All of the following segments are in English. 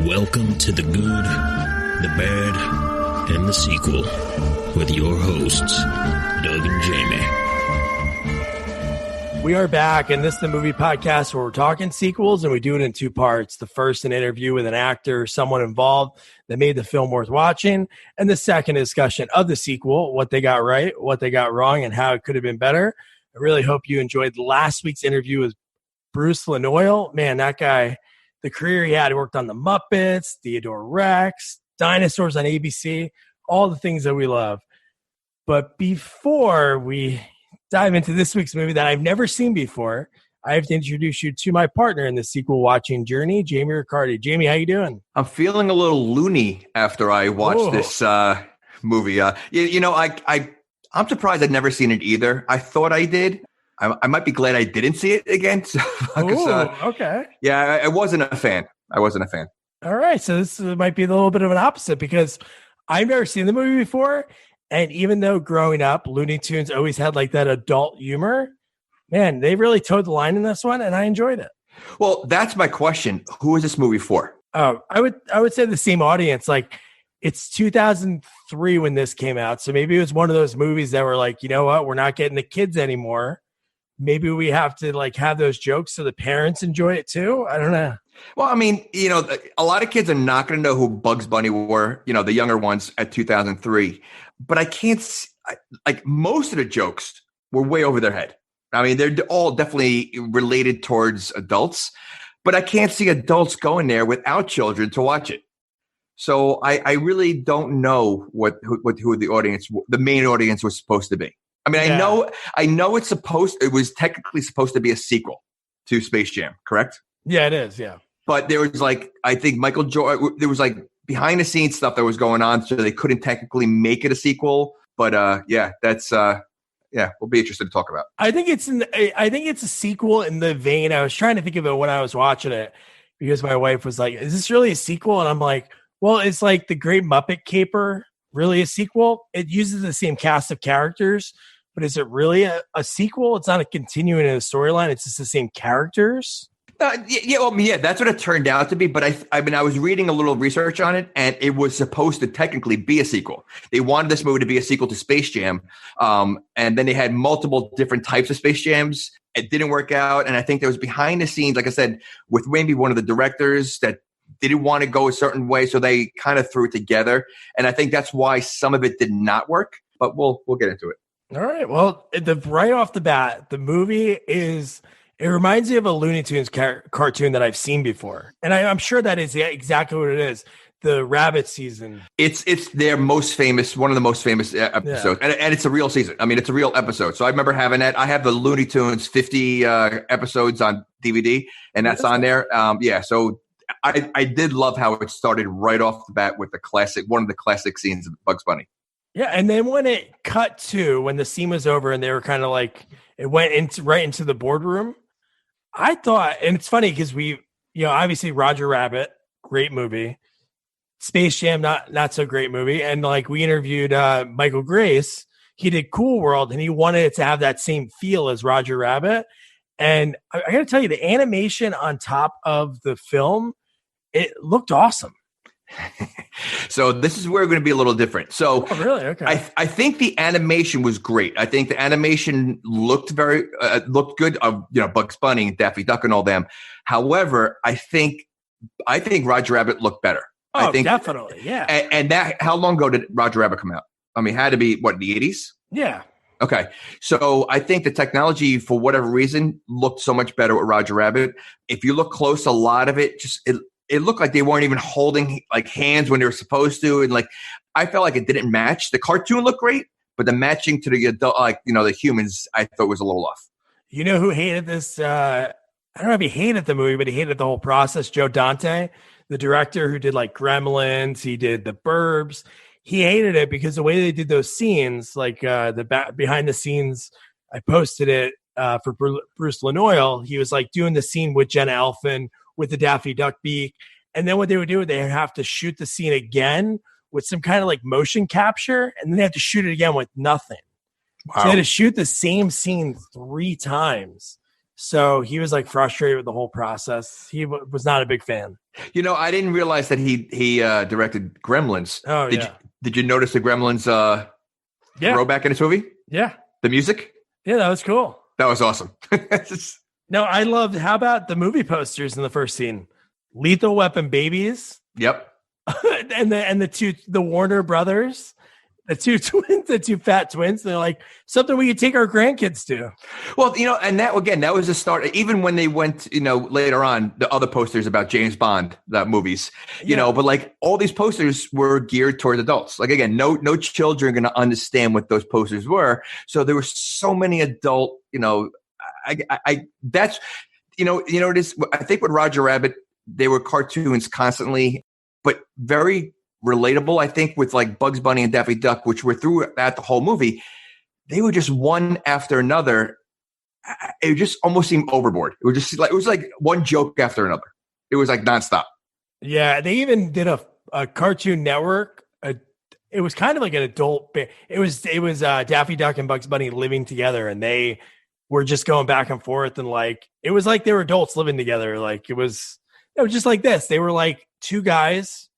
Welcome to the good, the bad, and the sequel with your hosts, Doug and Jamie. We are back, and this is the movie podcast where we're talking sequels, and we do it in two parts. The first, an interview with an actor, someone involved that made the film worth watching, and the second, discussion of the sequel, what they got right, what they got wrong, and how it could have been better. I really hope you enjoyed last week's interview with Bruce Lanoil. Man, that guy, the career he had, he worked on The Muppets, Theodore Rex, Dinosaurs on ABC, all the things that we love. But before we dive into this week's movie that I've never seen before, I have to introduce you to my partner in the sequel watching journey, Jamie Riccardi. Jamie, how you doing? I'm feeling a little loony after I watched this movie. I'm surprised I'd never seen it either. I thought I did. I might be glad I didn't see it again. So, okay. Yeah, I wasn't a fan. All right, so this might be a little bit of an opposite because I've never seen the movie before. And even though growing up, Looney Tunes always had like that adult humor, man, they really towed the line in this one, and I enjoyed it. Well, that's my question. Who is this movie for? Oh, I would say the same audience. Like, it's 2003 when this came out, so maybe it was one of those movies that were like, you know what, we're not getting the kids anymore. Maybe we have to like have those jokes so the parents enjoy it too. I don't know. Well, I mean, a lot of kids are not going to know who Bugs Bunny were, the younger ones at 2003. But I can't, like, most of the jokes were way over their head. I mean, they're all definitely related towards adults, but I can't see adults going there without children to watch it. So I really don't know who the main audience was supposed to be. I mean, yeah. I know it was technically supposed to be a sequel to Space Jam, correct? Yeah, it is. Yeah. But there was I think Michael Jordan, there was behind the scenes stuff that was going on, so they couldn't technically make it a sequel. But that's we'll be interested to talk about. I think it's a sequel in the vein. I was trying to think of it when I was watching it because my wife was like, "Is this really a sequel?" And I'm like, "Well, it's like the Great Muppet Caper, really a sequel. It uses the same cast of characters, but is it really a sequel? It's not a continuing in the storyline. It's just the same characters." That's what it turned out to be. But I was reading a little research on it, and it was supposed to technically be a sequel. They wanted this movie to be a sequel to Space Jam, and then they had multiple different types of Space Jams. It didn't work out, and I think there was behind the scenes, like I said, with maybe one of the directors that didn't want to go a certain way, so they kind of threw it together. And I think that's why some of it did not work. But we'll get into it. All right. Well, right off the bat, the movie it reminds me of a Looney Tunes cartoon that I've seen before. And I'm sure that is exactly what it is. The rabbit season. It's their most famous, one of the most famous episodes. Yeah. And it's a real season. I mean, it's a real episode. So I remember having that. I have the Looney Tunes 50 episodes on DVD, and that's on there. So I did love how it started right off the bat with one of the classic scenes of Bugs Bunny. Yeah, and then when it cut to, when the scene was over and they were kind of like, it went right into the boardroom, I thought, and it's funny because we, obviously Roger Rabbit, great movie. Space Jam, not so great movie. And we interviewed Michael Grace. He did Cool World, and he wanted it to have that same feel as Roger Rabbit. And I got to tell you, the animation on top of the film, it looked awesome. So this is where we're going to be a little different. So really? Okay. I think the animation was great. I think the animation looked looked good. Bugs Bunny and Daffy Duck and all them. However, I think Roger Rabbit looked better. Oh, I think, definitely. Yeah. And that, how long ago did Roger Rabbit come out? I mean, it had to be in the 80s? Yeah. Okay. So I think the technology, for whatever reason, looked so much better with Roger Rabbit. If you look close, a lot of it it looked like they weren't even holding hands when they were supposed to. And I felt like it didn't match. The cartoon looked great, but the matching to the adult, the humans, I thought was a little off. You know who hated this? I don't know if he hated the movie, but he hated the whole process. Joe Dante, the director who did Gremlins, he did The Burbs. He hated it because the way they did those scenes, behind the scenes, I posted it for Bruce Lanoil. He was doing the scene with Jenna Elfman with the Daffy Duck beak. And then what they would do, they have to shoot the scene again with some kind of motion capture. And then they have to shoot it again with nothing. Wow. So they had to shoot the same scene 3 times So he was like frustrated with the whole process. He was not a big fan. I didn't realize that he directed Gremlins. Oh, Did you notice the Gremlins throwback in this movie? Yeah. The music? Yeah, that was cool. That was awesome. No, I loved, how about the movie posters in the first scene? Lethal Weapon babies. Yep. and the Warner brothers, the two twins, the two fat twins. They're like something we could take our grandkids to. Well, and that was the start. Even when they went, later on, the other posters about James Bond movies, but like all these posters were geared toward adults. Like again, no children are going to understand what those posters were. So there were so many adult, that's, it is. I think with Roger Rabbit, they were cartoons constantly, but very relatable. I think with like Bugs Bunny and Daffy Duck, which were throughout the whole movie, they were just one after another. It just almost seemed overboard. It was like one joke after another. It was like nonstop. Yeah, they even did a Cartoon Network. It was kind of like an adult. It was Daffy Duck and Bugs Bunny living together, and they were just going back and forth, and like it was like they were adults living together. Like it was just like this. They were like two guys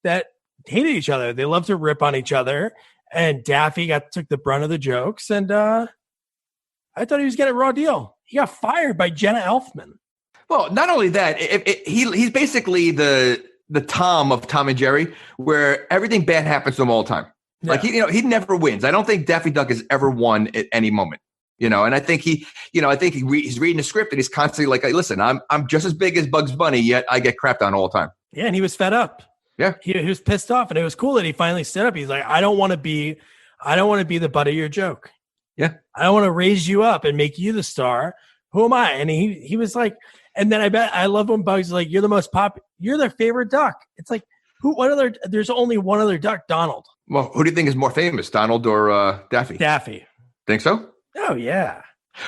that hated each other. They loved to rip on each other, and Daffy took the brunt of the jokes. And I thought he was getting a raw deal. He got fired by Jenna Elfman. Well, not only that, he's basically the Tom of Tom and Jerry, where everything bad happens to him all the time. Yeah. Like he never wins. I don't think Daffy Duck has ever won at any moment. And I think he's reading the script and he's constantly like, hey, listen, I'm just as big as Bugs Bunny, yet I get crapped on all the time. Yeah, and he was fed up. Yeah, he was pissed off, and it was cool that he finally stood up. He's like, I don't want to be the butt of your joke. Yeah, I don't want to raise you up and make you the star. Who am I? And he was like, and then I love when Bugs is like, you're the most you're their favorite duck. It's like, there's only one other duck, Donald. Well, who do you think is more famous, Donald or Daffy? Daffy. Think so? Oh yeah.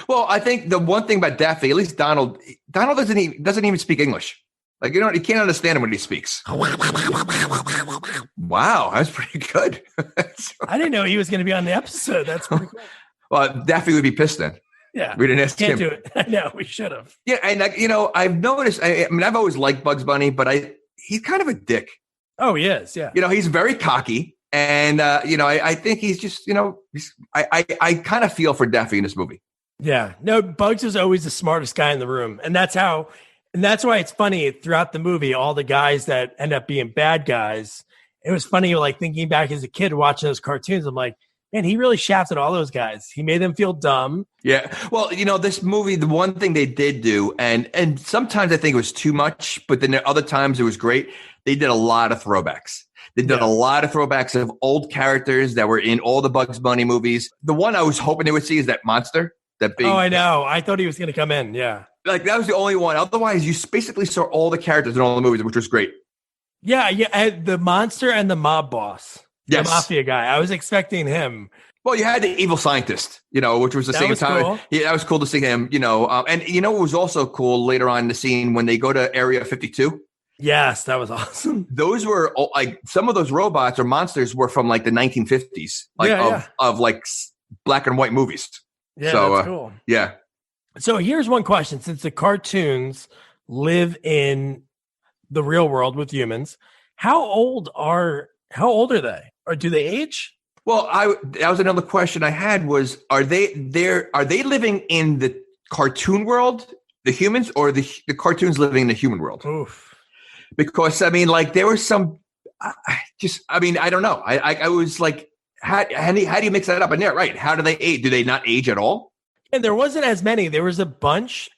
Well, I think the one thing about Daffy, at least Donald doesn't even speak English. Like, you can't understand him when he speaks. Wow, that's pretty good. I didn't know he was going to be on the episode. That's pretty cool. Well, Daffy would be pissed then. Yeah. We didn't ask him. Can't do it. I know, we should have. Yeah, and I've noticed, I've always liked Bugs Bunny, but he's kind of a dick. Oh, he is, yeah. He's very cocky, and, I think he's just, I kind of feel for Daffy in this movie. Yeah. No, Bugs is always the smartest guy in the room, and that's why it's funny throughout the movie, all the guys that end up being bad guys. It was funny, like thinking back as a kid watching those cartoons. I'm like, man, he really shafted all those guys. He made them feel dumb. Yeah. Well, this movie, the one thing they did do, and sometimes I think it was too much, but then there are other times it was great. They did a lot of throwbacks. They did a lot of throwbacks of old characters that were in all the Bugs Bunny movies. The one I was hoping they would see is that monster. That big. Oh, I know. I thought he was going to come in. Yeah. Like that was the only one. Otherwise, you basically saw all the characters in all the movies, which was great. Yeah. The monster and the mob boss. Yes. The mafia guy. I was expecting him. Well, you had the evil scientist, which was the same time. Cool. Yeah, that was cool to see him, and it was also cool later on in the scene when they go to Area 52. Yes, that was awesome. Those were like some of those robots or monsters were from like the 1950s, of like black and white movies. Yeah, so, that's cool. Yeah. So here's one question: since the cartoons live in the real world with humans, how old are they, or do they age? Well, that was another question I had was, are they living in the cartoon world, the humans, or the cartoons living in the human world? Oof. Because, there were some, I don't know. I was like, how do you mix that up? And they're right. How do they age? Do they not age at all? And there wasn't as many. There was a bunch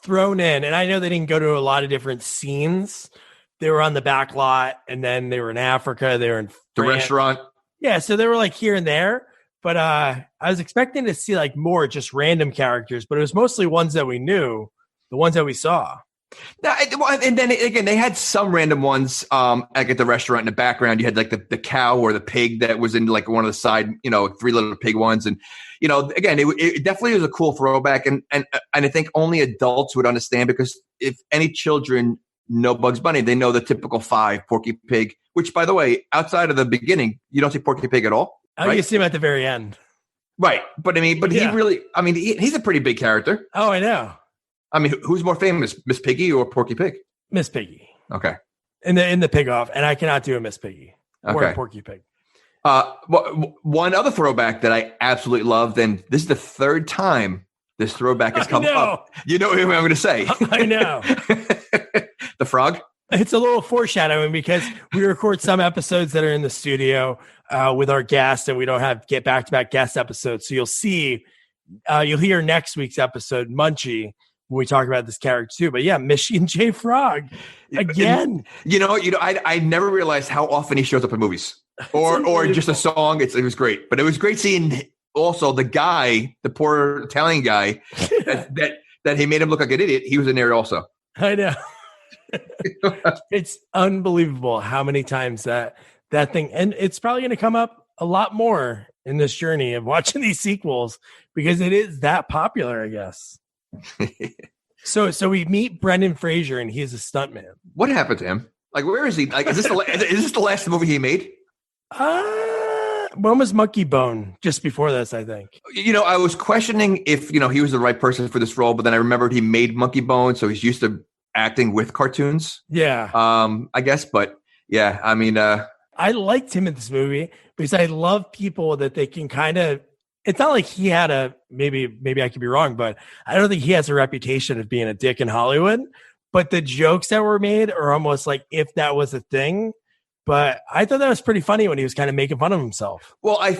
thrown in. And I know they didn't go to a lot of different scenes. They were on the back lot, and then they were in Africa. They were in the restaurant. Yeah, so they were like here and there. But I was expecting to see like more just random characters, but it was mostly ones that we knew, the ones that we saw. And then again, they had some random ones like at the restaurant in the background. You had like the cow or the pig that was in like one of the side, three little pig ones. And, again, it definitely was a cool throwback. And I think only adults would understand, because if any children know Bugs Bunny, they know the typical 5, Porky Pig, which, by the way, outside of the beginning, you don't see Porky Pig at all. Oh, right? You see him at the very end. Right. But he really, he's a pretty big character. Oh, I know. I mean, who's more famous, Miss Piggy or Porky Pig? Miss Piggy. Okay. In the Pig Off, and I cannot do a Miss Piggy or a Porky Pig. One other throwback that I absolutely loved, and this is the third time this throwback has come up. You know what I'm going to say. I know. The frog? It's a little foreshadowing because we record some episodes that are in the studio with our guests, and we don't get back-to-back guest episodes. So you'll hear next week's episode, Munchie, when we talk about this character too. But yeah, Mission J. Frog again. I never realized how often he shows up in movies or just a song. It was great, but it was great seeing also the poor Italian guy that he made him look like an idiot. He was in there also. I know. It's unbelievable how many times that thing, and it's probably going to come up a lot more in this journey of watching these sequels because it is that popular, I guess. So we meet Brendan Fraser, and he's a stuntman. What happened to him? Like, where is he? Like, is this the last movie he made? When was Monkey Bone? Just before this, I think. I was questioning if he was the right person for this role, but then I remembered he made Monkey Bone, so he's used to acting with cartoons. Yeah. I guess, but yeah, I mean, I liked him in this movie because I love people that they can kind of. It's not like he had maybe I could be wrong, but I don't think he has a reputation of being a dick in Hollywood. But the jokes that were made are almost like if that was a thing. But I thought that was pretty funny when he was kind of making fun of himself. Well, I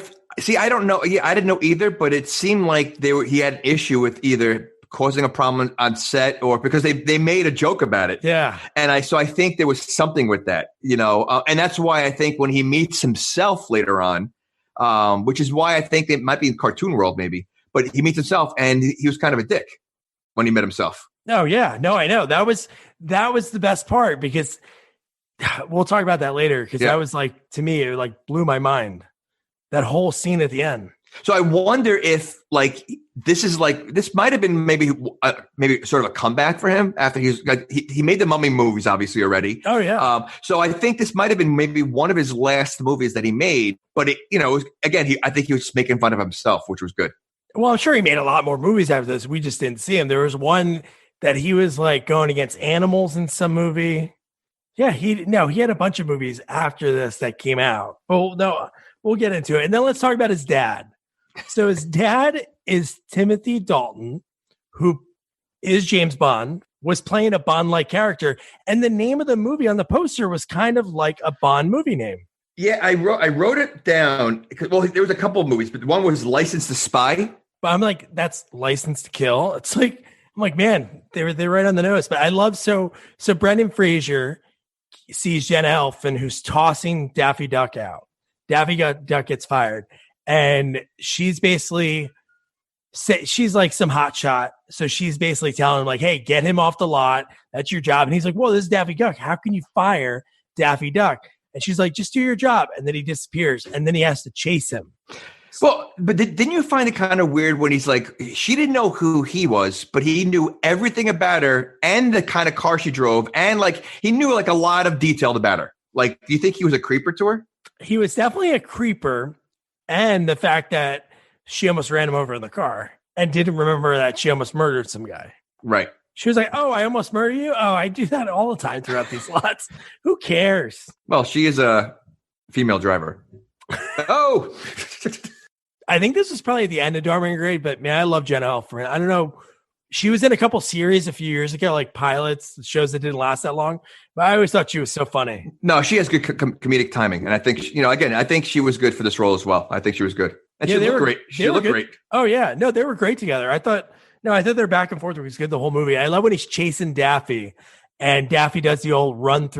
don't know. Yeah, I didn't know either, but it seemed like he had an issue with either causing a problem on set or because they made a joke about it. Yeah. And I think there was something with that, and that's why I think when he meets himself later on, which is why I think it might be in cartoon world maybe, but he meets himself and he was kind of a dick when he met himself. Oh yeah, no, I know. That was the best part because we'll talk about that later because that was like, to me, it like blew my mind. That whole scene at the end. So I wonder if this might have been maybe sort of a comeback for him after he made the Mummy movies obviously already. Oh yeah. So I think this might have been maybe one of his last movies that he made, but I think he was just making fun of himself, which was good. Well, I'm sure he made a lot more movies after this. We just didn't see him. There was one that he was like going against animals in some movie. Yeah, he had a bunch of movies after this that came out. Oh no, we'll get into it. And then let's talk about his dad. So his dad is Timothy Dalton, who is James Bond, was playing a Bond-like character. And the name of the movie on the poster was kind of like a Bond movie name. Yeah, I wrote it down. Well, there was a couple of movies, but one was License to Spy. But I'm like, that's License to Kill. I'm like, man, they're right on the nose. But I love so Brendan Fraser sees Jenna Elfman, who's tossing Daffy Duck out. Daffy Duck gets fired. And she's basically, she's like some hot shot. So she's basically telling him like, hey, get him off the lot. That's your job. And he's like, whoa, this is Daffy Duck. How can you fire Daffy Duck? And she's like, just do your job. And then he disappears. And then he has to chase him. Well, but didn't you find it kind of weird when he's like, she didn't know who he was, but he knew everything about her and the kind of car she drove. And like, he knew like a lot of detail about her. Like, do you think he was a creeper to her? He was definitely a creeper. And the fact that she almost ran him over in the car and didn't remember that she almost murdered some guy. Right. She was like, oh, I almost murdered you? Oh, I do that all the time throughout these lots. Who cares? Well, she is a female driver. Oh! I think this was probably the end of Dharma and Grade, but man, I love Jenna Elfman. I don't know. She was in a couple series a few years ago, like pilots, shows that didn't last that long. But I always thought she was so funny. No, she has good comedic timing. And I think, I think she was good for this role as well. I think she was good. And she looked great. She looked great. Oh, yeah. No, they were great together. I thought their back and forth was good the whole movie. I love when he's chasing Daffy and Daffy does the old run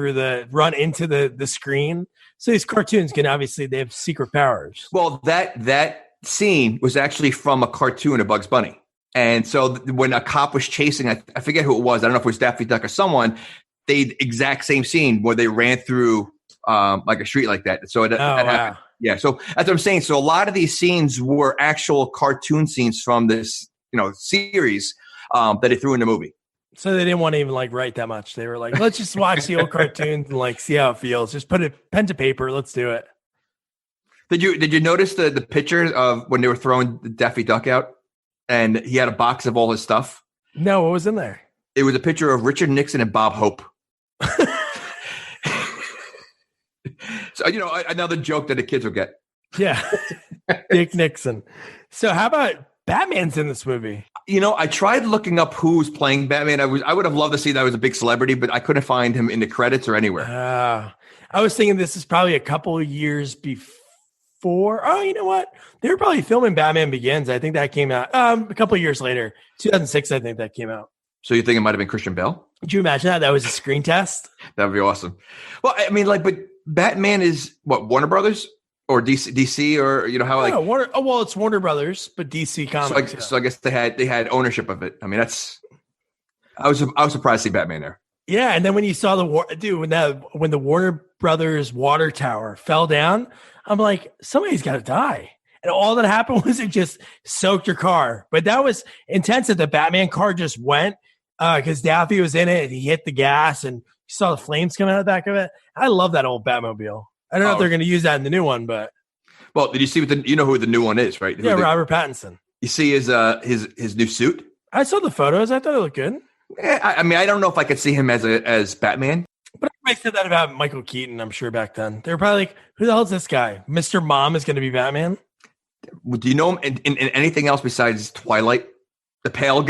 into the screen. So these cartoons they have secret powers. Well, that scene was actually from a cartoon of Bugs Bunny. And so when a cop was chasing, I forget who it was. I don't know if it was Daffy Duck or someone. They exact same scene where they ran through like a street like that. So that happened. Yeah. So that's what I'm saying. So a lot of these scenes were actual cartoon scenes from this, series that they threw in the movie. So they didn't want to even like write that much. They were like, let's just watch the old cartoons and like see how it feels. Just put it pen to paper. Let's do it. Did you notice the picture of when they were throwing Daffy Duck out and he had a box of all his stuff? No, what was in there? It was a picture of Richard Nixon and Bob Hope. So, another joke that the kids will get. Yeah. Dick Nixon. So how about Batman's in this movie? I tried looking up who was playing Batman. I would have loved to see that was a big celebrity, but I couldn't find him in the credits or anywhere. I was thinking this is probably a couple of years before. Oh, you know what? They were probably filming Batman Begins. I think that came out a couple of years later. 2006, I think that came out. So you think it might have been Christian Bale? Could you imagine that? That was a screen test? That would be awesome. Well, I mean, but Batman is what, Warner Brothers or DC or how Warner. Oh, well, it's Warner Brothers, but DC Comics. So I guess they had ownership of it. I mean, I was surprised to see Batman there. Yeah, and then when you saw when the Warner Brothers water tower fell down, I'm like, somebody's got to die. And all that happened was it just soaked your car. But that was intense that the Batman car just went because Daffy was in it and he hit the gas and you saw the flames coming out of the back of it. I love that old Batmobile. I don't know if they're going to use that in the new one, but. Well, did you see who the new one is, right? Robert Pattinson. You see his new suit? I saw the photos. I thought it looked good. Yeah, I mean, I don't know if I could see him as Batman. But everybody said that about Michael Keaton, I'm sure, back then. They were probably like, who the hell is this guy? Mr. Mom is going to be Batman? Do you know him in anything else besides Twilight? The pale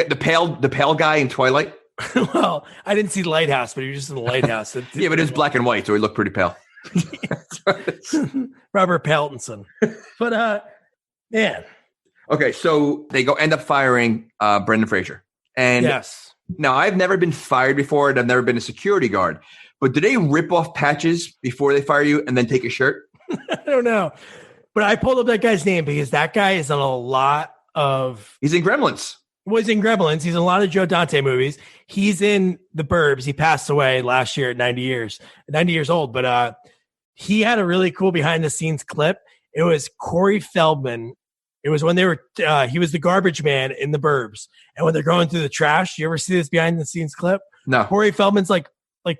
guy in Twilight? Well, I didn't see Lighthouse, but he was just in the Lighthouse. Yeah, but it was black and white, so he looked pretty pale. Robert Pattinson. But, man. Okay, so they end up firing Brendan Fraser. And yes. Now, I've never been fired before, and I've never been a security guard. But do they rip off patches before they fire you and then take a shirt? I don't know. But I pulled up that guy's name because that guy is in a lot of... He's in Gremlins. Well, he's in Gremlins. He's in a lot of Joe Dante movies. He's in The Burbs. He passed away last year at 90 years old. But he had a really cool behind-the-scenes clip. It was Corey Feldman. It was when they were he was the garbage man in The Burbs. And when they're going through the trash, you ever see this behind-the-scenes clip? No. Corey Feldman's like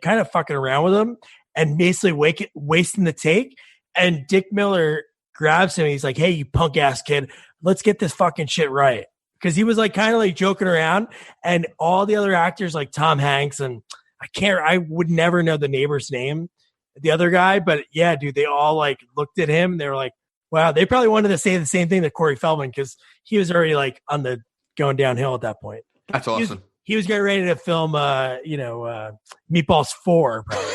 kind of fucking around with him and basically wasting the take. And Dick Miller grabs him. He's like, hey, you punk ass kid, let's get this fucking shit right. Because he was like kind of like joking around, and all the other actors like Tom Hanks and I would never know the neighbor's name, the other guy, but yeah, dude, they all like looked at him. They were like, wow, they probably wanted to say the same thing to Corey Feldman because he was already like on the going downhill at that point. That's awesome. He was getting ready to film, Meatballs 4, probably.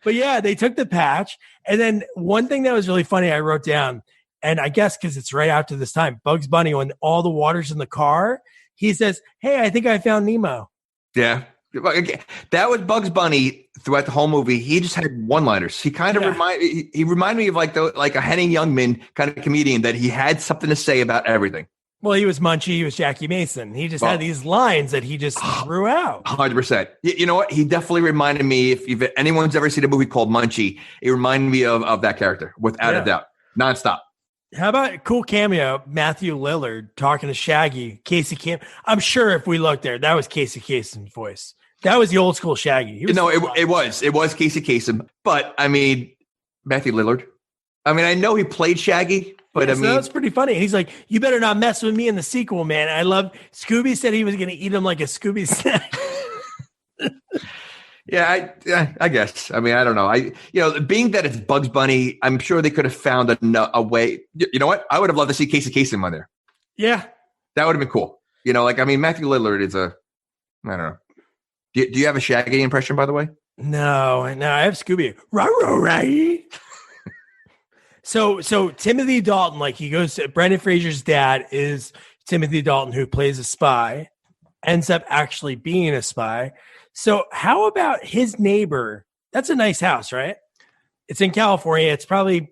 But yeah, they took the patch. And then one thing that was really funny, I wrote down, and I guess because it's right after this time, Bugs Bunny, when all the water's in the car, he says, hey, I think I found Nemo. Yeah. That was Bugs Bunny throughout the whole movie. He just had one-liners. He kind of reminded me of like a Henning Youngman kind of comedian that he had something to say about everything. Well, he was Munchie. He was Jackie Mason. He just had these lines that he just threw out. 100%. You know what? He definitely reminded me, if anyone's ever seen a movie called Munchie, it reminded me of that character, without a doubt. Nonstop. How about a cool cameo, Matthew Lillard talking to Shaggy, Casey Kasem. I'm sure if we looked there, that was Casey Kasem's voice. That was the old school Shaggy. It was Casey Kasem. But, I mean, Matthew Lillard. I mean, I know he played Shaggy. But I mean, that's pretty funny. He's like, you better not mess with me in the sequel, man. I love Scooby said he was going to eat him like a Scooby snack. I guess. I mean, I don't know. Being that it's Bugs Bunny, I'm sure they could have found a way. You know what? I would have loved to see Casey Kasem on there. Yeah. That would have been cool. Matthew Lillard is I don't know. Do you have a Shaggy impression, by the way? No, I have Scooby. Right. So Timothy Dalton, like he goes to Brendan Fraser's dad is Timothy Dalton, who plays a spy, ends up actually being a spy. So how about his neighbor? That's a nice house, right? It's in California. It's probably $4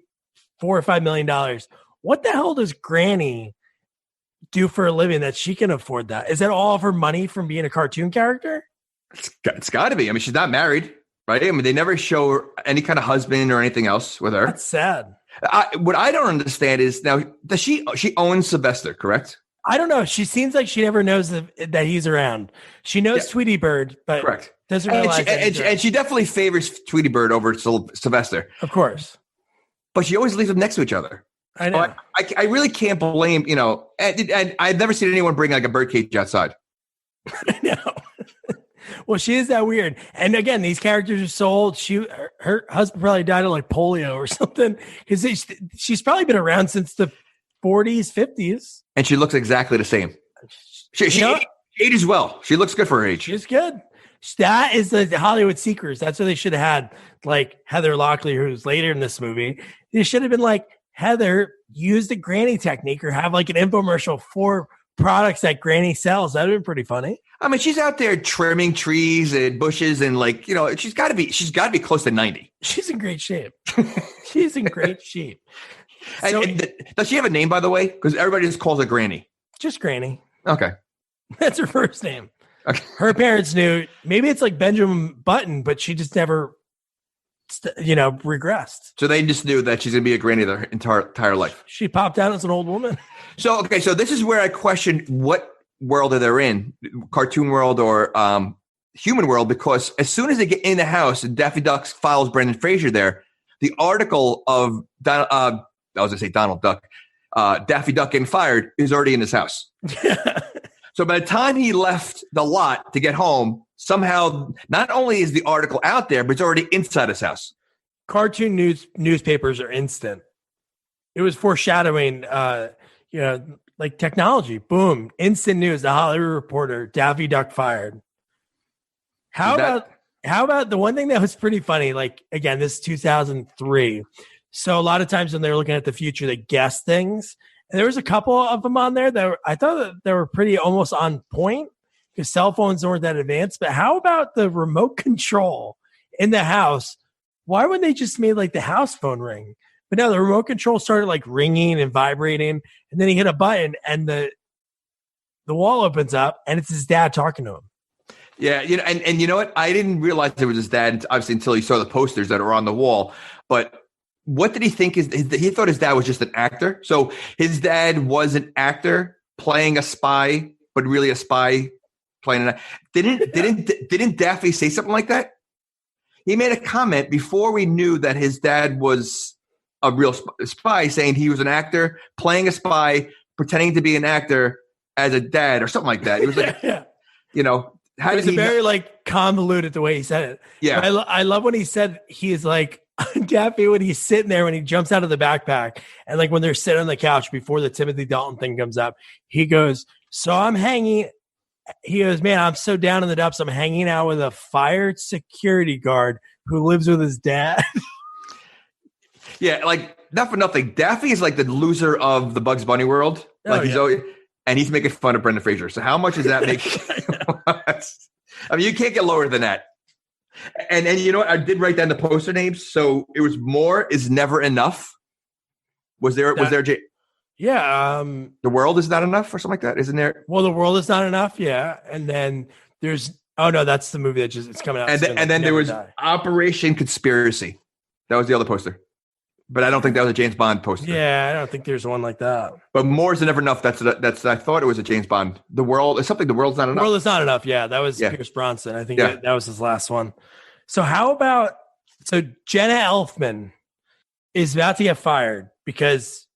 or $5 million. What the hell does Granny do for a living that she can afford that? Is that all of her money from being a cartoon character? It's got to be. I mean, she's not married, right? I mean, they never show any kind of husband or anything else with her. That's sad. What I don't understand is now, does she owns Sylvester, correct? I don't know. She seems like she never knows that he's around. She knows Tweety Bird, but correct. Doesn't realize and she definitely favors Tweety Bird over Sylvester. Of course. But she always leaves them next to each other. I know. So I really can't blame, and I've never seen anyone bring like a birdcage outside. I know. Well, she is that weird. And again, these characters are so old. Her husband probably died of like polio or something, because she's probably been around since the 40s, 50s. And she looks exactly the same. She ages well. She looks good for her age. She's good. That is the Hollywood Secrets. That's what they should have had, like Heather Locklear, who's later in this movie. They should have been like, Heather, use the granny technique, or have like an infomercial for products that granny sells. That would have been pretty funny. I mean, she's out there trimming trees and bushes, and like, you know, she's got to be close to 90. She's in great shape. She's in great shape. And does she have a name, by the way? Because everybody just calls her Granny. Just Granny. Okay. That's her first name. Okay. Her parents knew. Maybe it's like Benjamin Button, but she just never, regressed. So they just knew that she's going to be a granny their entire life. She popped out as an old woman. So this is where I question what world are they in, cartoon world or human world, because as soon as they get in the house and Daffy Duck follows Brendan Fraser there, the article of Donald Duck, Daffy Duck getting fired is already in his house. So by the time he left the lot to get home, somehow not only is the article out there, but it's already inside his house. Cartoon newspapers are instant. It was foreshadowing, like technology. Boom, instant news. The Hollywood Reporter, Daffy Duck fired. How about the one thing that was pretty funny? Like, again, this is 2003. So a lot of times when they were looking at the future, they guessed things. And there was a couple of them on there that I thought that they were pretty almost on point, because cell phones weren't that advanced. But how about the remote control in the house? Why wouldn't they just made like the house phone ring? But no, the remote control started like ringing and vibrating, and then he hit a button, and the wall opens up, and it's his dad talking to him. Yeah, and you know what? I didn't realize it was his dad, obviously, until he saw the posters that are on the wall. But what did he think? He thought his dad was just an actor. So his dad was an actor playing a spy, but really a spy playing an. Didn't Daffy say something like that? He made a comment before we knew that his dad was a real spy, saying he was an actor playing a spy, pretending to be an actor as a dad or something like that. It was like, how it was very like convoluted the way he said it. Yeah, I love when he said he's like Daffy when he's sitting there when he jumps out of the backpack, and like when they're sitting on the couch before the Timothy Dalton thing comes up, he goes, "So I'm hanging." He goes, "Man, I'm so down in the dumps. I'm hanging out with a fired security guard who lives with his dad." Yeah, like not for nothing. Daffy is like the loser of the Bugs Bunny world. And he's making fun of Brendan Fraser. So how much does that make? I mean, you can't get lower than that. And you know what? I did write down the poster names. So it was More Is Never Enough. Was there? Yeah. The World Is Not Enough or something like that. Isn't there? Well, The World Is Not Enough. Yeah. And then there's, oh no, that's the movie that it's coming out. And then there was Operation Conspiracy. That was the other poster. But I don't think that was a James Bond poster. Yeah, I don't think there's one like that. But More Is Never Enough. That's. I thought it was a James Bond. The World is something. The World's Not Enough. The World Is Not Enough. Yeah, that was Pierce Brosnan. I think that was his last one. So Jenna Elfman is about to get fired because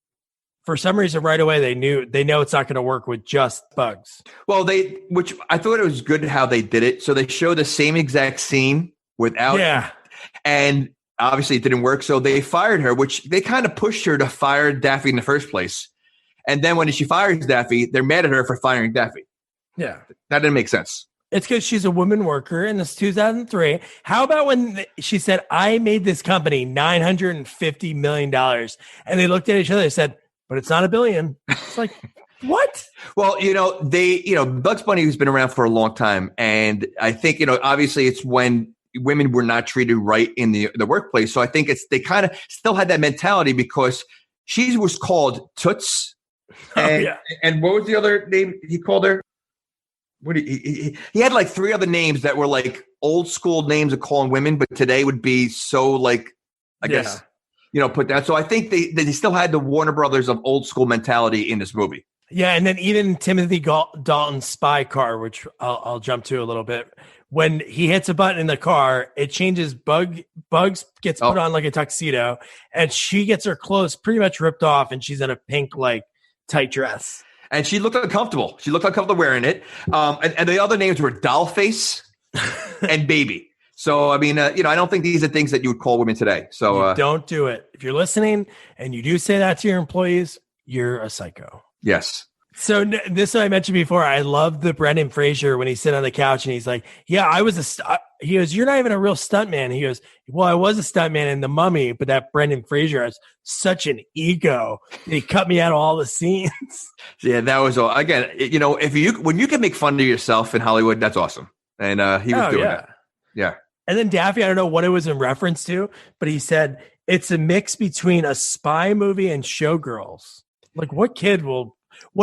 for some reason right away they know it's not going to work with just bugs. Well, which I thought it was good how they did it. So they show the same exact scene without. Yeah. And obviously it didn't work, so they fired her, which they kind of pushed her to fire Daffy in the first place. And then when she fires Daffy, they're mad at her for firing Daffy. Yeah. That didn't make sense. It's because she's a woman worker and it's 2003. How about when she said, "I made this company $950 million. And they looked at each other and said, "But it's not $1 billion." It's like, what? Well, Bugs Bunny has been around for a long time. And I think, obviously it's when women were not treated right in the workplace. So I think they kind of still had that mentality because she was called Toots. And what was the other name he called her? What he had like 3 other names that were like old school names of calling women, but today would be so like, I guess, put that. So I think they still had the Warner Brothers of old school mentality in this movie. Yeah. And then even Timothy Dalton's spy car, which I'll jump to a little bit. When he hits a button in the car, it changes. Bugs gets put on like a tuxedo, and she gets her clothes pretty much ripped off, and she's in a pink like tight dress. And she looked uncomfortable. She looked uncomfortable wearing it. And the other names were Dollface and Baby. So, I mean, I don't think these are things that you would call women today. So don't do it. If you're listening and you do say that to your employees, you're a psycho. Yes. So this I mentioned before. I love the Brendan Fraser when he's sitting on the couch and he's like, "Yeah, I was he goes, "You're not even a real stuntman." He goes, "Well, I was a stuntman in The Mummy, but that Brendan Fraser has such an ego. He cut me out of all the scenes." Yeah, that was all. Again, when you can make fun of yourself in Hollywood, that's awesome. And he was doing that. Yeah. And then Daffy, I don't know what it was in reference to, but he said it's a mix between a spy movie and Showgirls. Like, what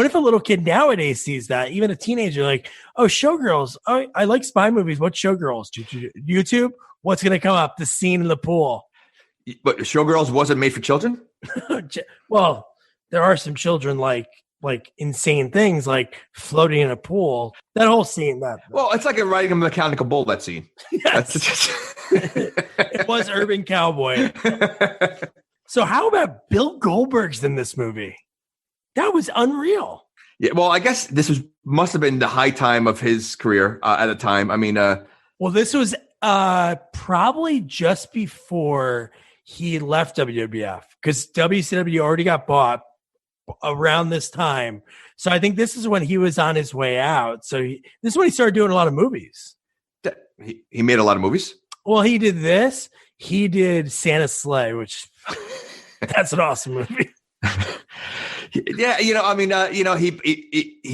if a little kid nowadays sees that, even a teenager, like, oh, Showgirls. Oh, I like spy movies. What Showgirls? YouTube? What's going to come up? The scene in the pool. But Showgirls wasn't made for children? Well, there are some children like insane things like floating in a pool. That whole scene. Well, it's like riding a mechanical bull, that scene. Yes. It was Urban Cowboy. So how about Bill Goldberg's in this movie? That was unreal. Yeah, well, I guess this must have been the high time of his career at the time. I mean, well, this was probably just before he left WWF because WCW already got bought around this time. So I think this is when he was on his way out. So this is when he started doing a lot of movies. He made a lot of movies? Well, he did this. He did Santa's Sleigh, which that's an awesome movie. Yeah, he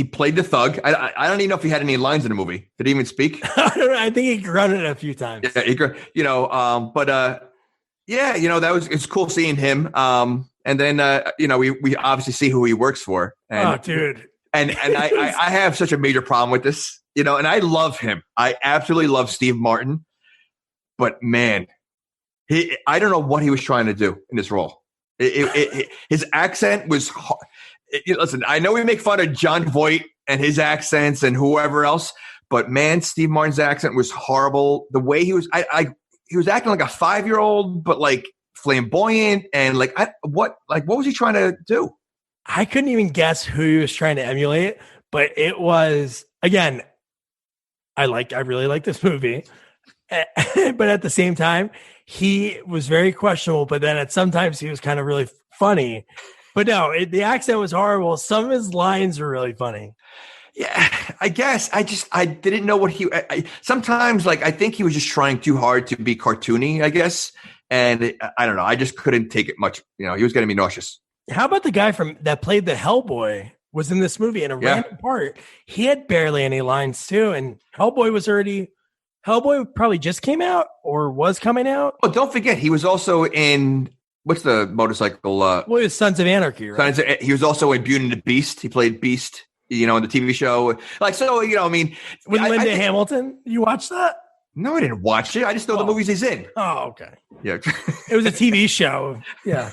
played the thug. I don't even know if he had any lines in the movie. Did he even speak? I don't know. I think he grunted a few times. Yeah, it's cool seeing him. And then we obviously see who he works for. And, dude. And I have such a major problem with this, and I love him. I absolutely love Steve Martin, but man, I don't know what he was trying to do in this role. His accent was listen, I know we make fun of John Voight and his accents and whoever else, but man, Steve Martin's accent was horrible. The way he was he was acting like a 5-year-old, but like flamboyant and what was he trying to do? I couldn't even guess who he was trying to emulate, but it was, again, I really like this movie, but at the same time, he was very questionable, but then sometimes he was kind of really funny. But no, the accent was horrible. Some of his lines were really funny. Yeah, I guess. I didn't know what sometimes, I think he was just trying too hard to be cartoony, I guess. And I don't know. I just couldn't take it much. He was getting me nauseous. How about the guy that played the Hellboy was in this movie in a random part? He had barely any lines too. And Hellboy probably just came out or was coming out. Oh, don't forget, he was also in, what's the motorcycle? It was Sons of Anarchy, right? He was also in Beauty and the Beast. He played Beast, in the TV show. With Linda Hamilton. You watched that? No, I didn't watch it. I just know the movies he's in. Oh, okay. Yeah. It was a TV show. Yeah.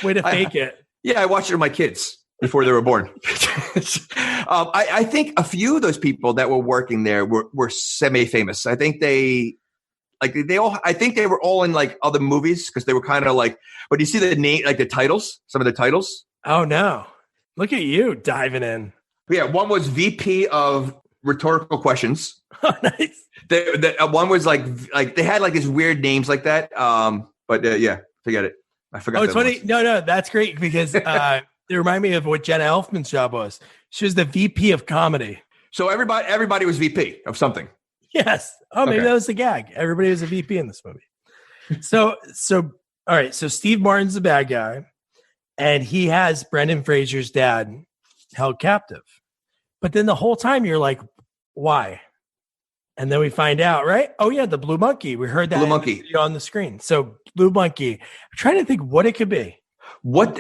Way to fake it. Yeah, I watched it with my kids before they were born. I think a few of those people that were working there were semi-famous. I think they were all in other movies because they were kind of but you see the name, the titles, some of the titles. Oh no. Look at you diving in. Yeah. One was VP of Rhetorical Questions. Oh, nice. One was they had these weird names like that. Yeah, forget it. I forgot. Oh, it's funny. No, that's great because it reminded me of what Jenna Elfman's job was. She was the VP of comedy. So everybody was VP of something. Yes. Oh, maybe that was the gag. Everybody was a VP in this movie. So all right. So Steve Martin's the bad guy, and he has Brendan Fraser's dad held captive. But then the whole time you're like, why? And then we find out, right? Oh yeah, the blue monkey. We heard that blue monkey on the screen. So blue monkey. I'm trying to think what it could be. What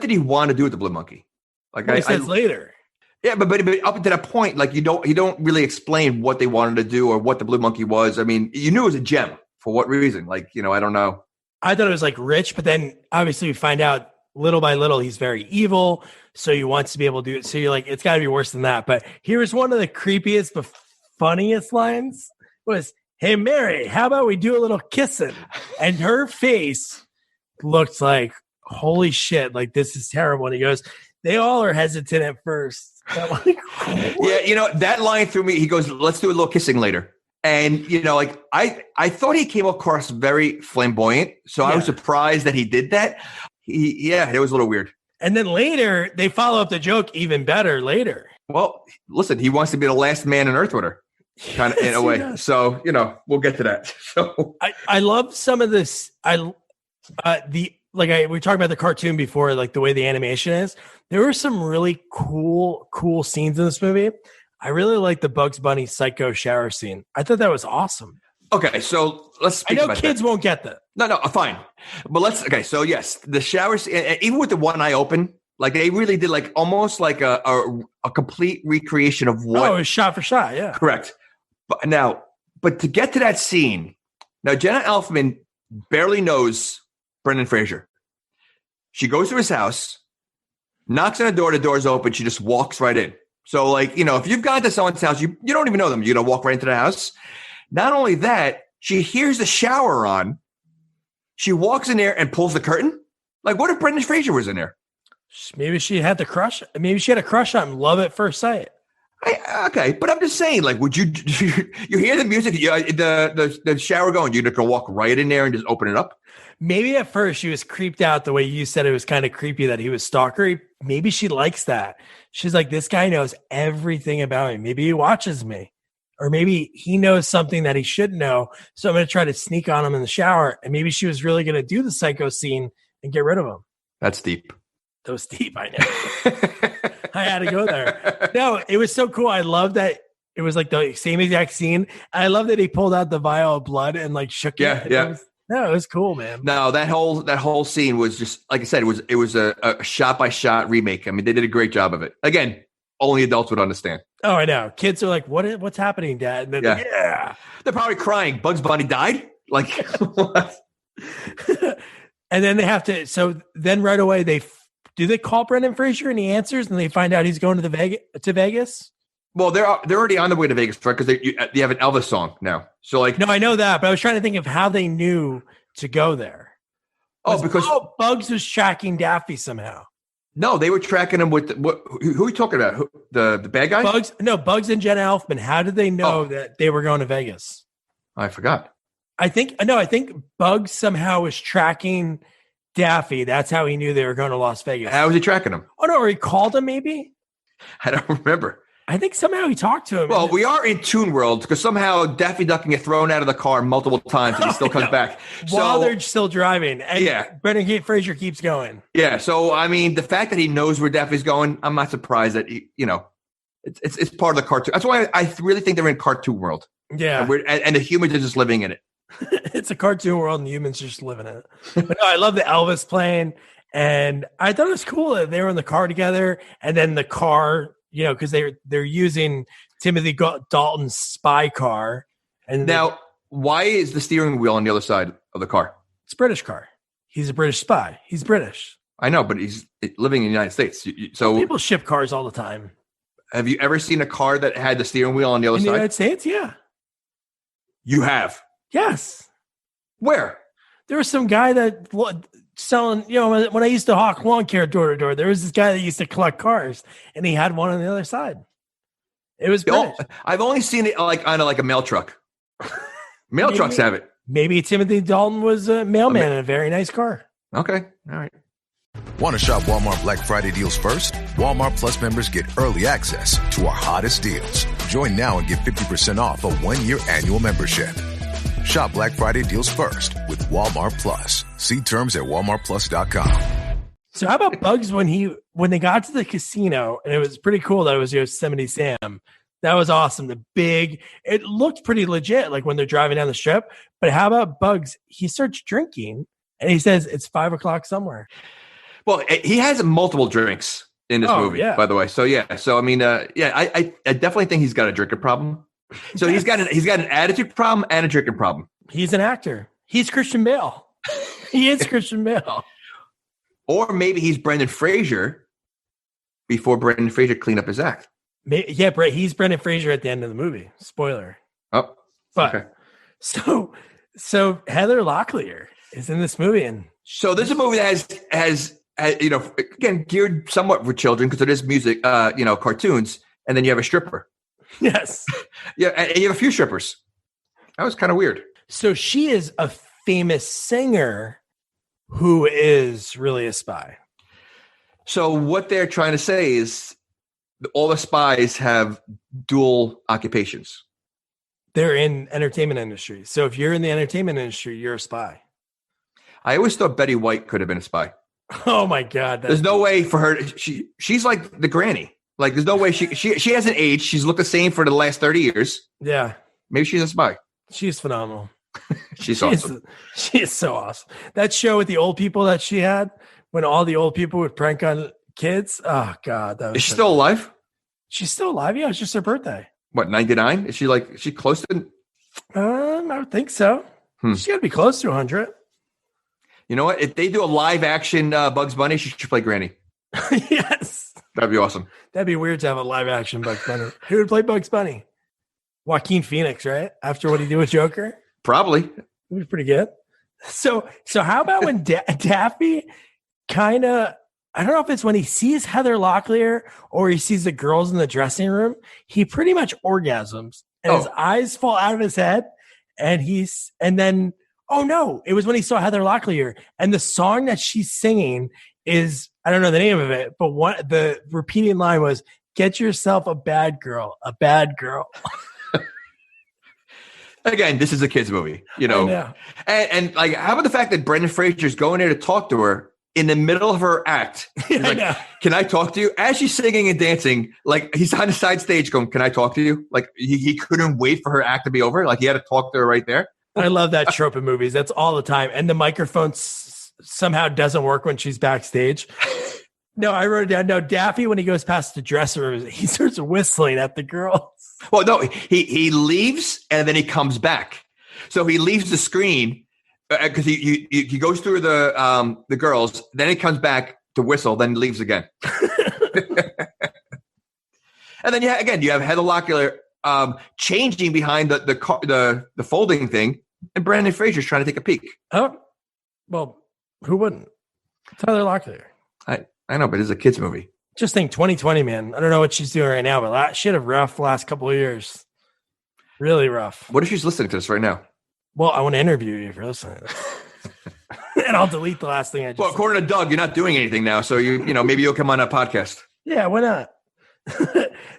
did he want to do with the blue monkey? He says later. Yeah, but up to that point, you don't really explain what they wanted to do or what the blue monkey was. I mean, you knew it was a gem. For what reason? I don't know. I thought it was rich, but then obviously we find out little by little he's very evil. So he wants to be able to do it. So you're like, it's got to be worse than that. But here's one of the creepiest but funniest lines was, "Hey Mary, how about we do a little kissing?" And her face looked like, holy shit, this is terrible. And he goes, they all are hesitant at first. Yeah, that line threw me. He goes, "Let's do a little kissing later." And, like I thought he came across very flamboyant. So I was surprised that he did that. It was a little weird. And then later, they follow up the joke even better later. Well, listen, he wants to be the last man on earth with her, kind of in a way. Does. So, we'll get to that. So I love some of this. We were talking about the cartoon before, like the way the animation is. There were some really cool scenes in this movie. I really like the Bugs Bunny psycho shower scene. I thought that was awesome. Okay, so let's speak about that. I know kids won't get that. No, fine. But so yes, the shower scene, even with the one eye open, like they really did like almost like a complete recreation of what. Oh, it was shot for shot, yeah. Correct. But to get to that scene, now Jenna Elfman barely knows Brendan Fraser. She goes to his house, knocks on the door's open, she just walks right in. So, like, if you've gone to someone's house, you don't even know them. You're going to walk right into the house. Not only that, she hears the shower on. She walks in there and pulls the curtain. Like, what if Brendan Fraser was in there? Maybe she had the crush. Maybe she had a crush on him. Love at first sight. Okay, but I'm just saying, like, would you hear the music, the shower going, you're going to walk right in there and just open it up? Maybe at first she was creeped out the way you said it was kind of creepy that he was stalkery. Maybe she likes that. She's like, this guy knows everything about me. Maybe he watches me. Or maybe he knows something that he shouldn't know. So I'm going to try to sneak on him in the shower. And maybe she was really going to do the psycho scene and get rid of him. That's deep. That was deep, I know. I had to go there. No, it was so cool. I love that it was like the same exact scene. I love that he pulled out the vial of blood and like shook it. Yeah. It was cool, man. No, that whole scene was just, like I said, it was a shot by shot remake. I mean, they did a great job of it. Again, only adults would understand. Oh, I know. Kids are like, what's happening, Dad? And then they're probably crying. Bugs Bunny died? Like, what? And then they have to, so then right away, do they call Brendan Fraser and he answers and they find out he's going to Vegas? Well, they're already on the way to Vegas, right? Because they have an Elvis song now. So, like, no, I know that, but I was trying to think of how they knew to go there. Because Bugs was tracking Daffy somehow. No, they were tracking him with who are you talking about? The bad guy? Bugs and Jenna Elfman. How did they know that they were going to Vegas? I forgot. I think Bugs somehow was tracking Daffy. That's how he knew they were going to Las Vegas. How was he tracking him? Oh no, or he called him maybe. I don't remember. I think somehow he talked to him. Well, we are in Toon World because somehow Daffy Duck can get thrown out of the car multiple times and he still comes back. While they're still driving. And Brendan Fraser keeps going. Yeah. So, I mean, the fact that he knows where Daffy's going, I'm not surprised that, it's part of the cartoon. That's why I really think they're in Cartoon World. Yeah. And the humans are just living in it. It's a cartoon world and humans just living in it. But no, I love the Elvis playing. And I thought it was cool that they were in the car together. And then the car, because they're using Timothy Dalton's spy car. And now, why is the steering wheel on the other side of the car? It's a British car. He's a British spy. He's British. I know, but he's living in the United States. So people ship cars all the time. Have you ever seen a car that had the steering wheel on the other side? In the United States, yeah. You have? Yes. Where? There was some guy that selling, when I used to hawk lawn care door to door, there was this guy that used to collect cars and he had one on the other side. It was British. I've only seen it like on a mail truck. Mail trucks have it. Maybe Timothy Dalton was a mailman in a very nice car. Okay. All right. Want to shop Walmart Black Friday deals first? Walmart Plus members get early access to our hottest deals. Join now and get 50% off a 1-year annual membership. Shop Black Friday deals first with Walmart Plus. See terms at walmartplus.com. So how about Bugs when they got to the casino, and it was pretty cool that it was Yosemite Sam. That was awesome. It looked pretty legit, like when they're driving down the strip. But how about Bugs? He starts drinking, and he says it's 5:00 somewhere. Well, he has multiple drinks in this movie, by the way. So yeah. So I mean, I definitely think he's got a drinking problem. So he's got an attitude problem and a drinking problem. He's an actor. He's Christian Bale. He is Christian Bale. Or maybe he's Brendan Fraser before Brendan Fraser cleaned up his act. Yeah, he's Brendan Fraser at the end of the movie. Spoiler. Oh, but okay. So Heather Locklear is in this movie, and so this is a movie that has again, geared somewhat for children because it is music, cartoons, and then you have a stripper. Yes. Yeah, and you have a few strippers. That was kind of weird. So she is a famous singer who is really a spy. So what they're trying to say is all the spies have dual occupations. They're in entertainment industry. So if you're in the entertainment industry, you're a spy. I always thought Betty White could have been a spy. Oh my God. There's no way for her. She's like the granny. Like there's no way she hasn't aged. She's looked the same for the last 30 years. Yeah. Maybe she's a spy. She's phenomenal. She's awesome. She is so awesome. That show with the old people that she had, when all the old people would prank on kids. Oh God. Is she still alive? She's still alive. Yeah. It's just her birthday. What, 99? Is she close to? I would think so. She's got to be close to 100. You know what? If they do a live action Bugs Bunny, she should play Granny. Yes. That'd be awesome. That'd be weird to have a live action Bugs Bunny. Who would play Bugs Bunny? Joaquin Phoenix, right? After what he did with Joker? Probably. It was pretty good. So how about when Daffy kind of, I don't know if it's when he sees Heather Locklear or he sees the girls in the dressing room, he pretty much orgasms and his eyes fall out of his head. And then, oh no, it was when he saw Heather Locklear, and the song that she's singing is, I don't know the name of it, but the repeating line was, "Get yourself a bad girl, a bad girl." Again, this is a kid's movie, and like, how about the fact that Brendan Fraser's going there to talk to her in the middle of her act? He's like, "Can I talk to you?" As she's singing and dancing, like he's on the side stage going, "Can I talk to you?" Like he couldn't wait for her act to be over. Like he had to talk to her right there. I love that trope in movies. That's all the time. And the microphone somehow doesn't work when she's backstage. No, I wrote it down. No, Daffy, when he goes past the dresser room, he starts whistling at the girls. Well, no, he leaves and then he comes back. So he leaves the screen because he goes through the girls, then he comes back to whistle, then leaves again. And then you have Heather Locklear changing behind the folding thing, and Brendan Fraser's trying to take a peek. Oh, well, who wouldn't? It's Heather Locklear. I know, but it's a kid's movie. Just think 2020, man. I don't know what she's doing right now, but she had a rough last couple of years. Really rough. What if she's listening to this right now? Well, I want to interview you for listening. And I'll delete the last thing I just Well, according to Doug, you're not doing anything now, so maybe you'll come on a podcast. Yeah, why not?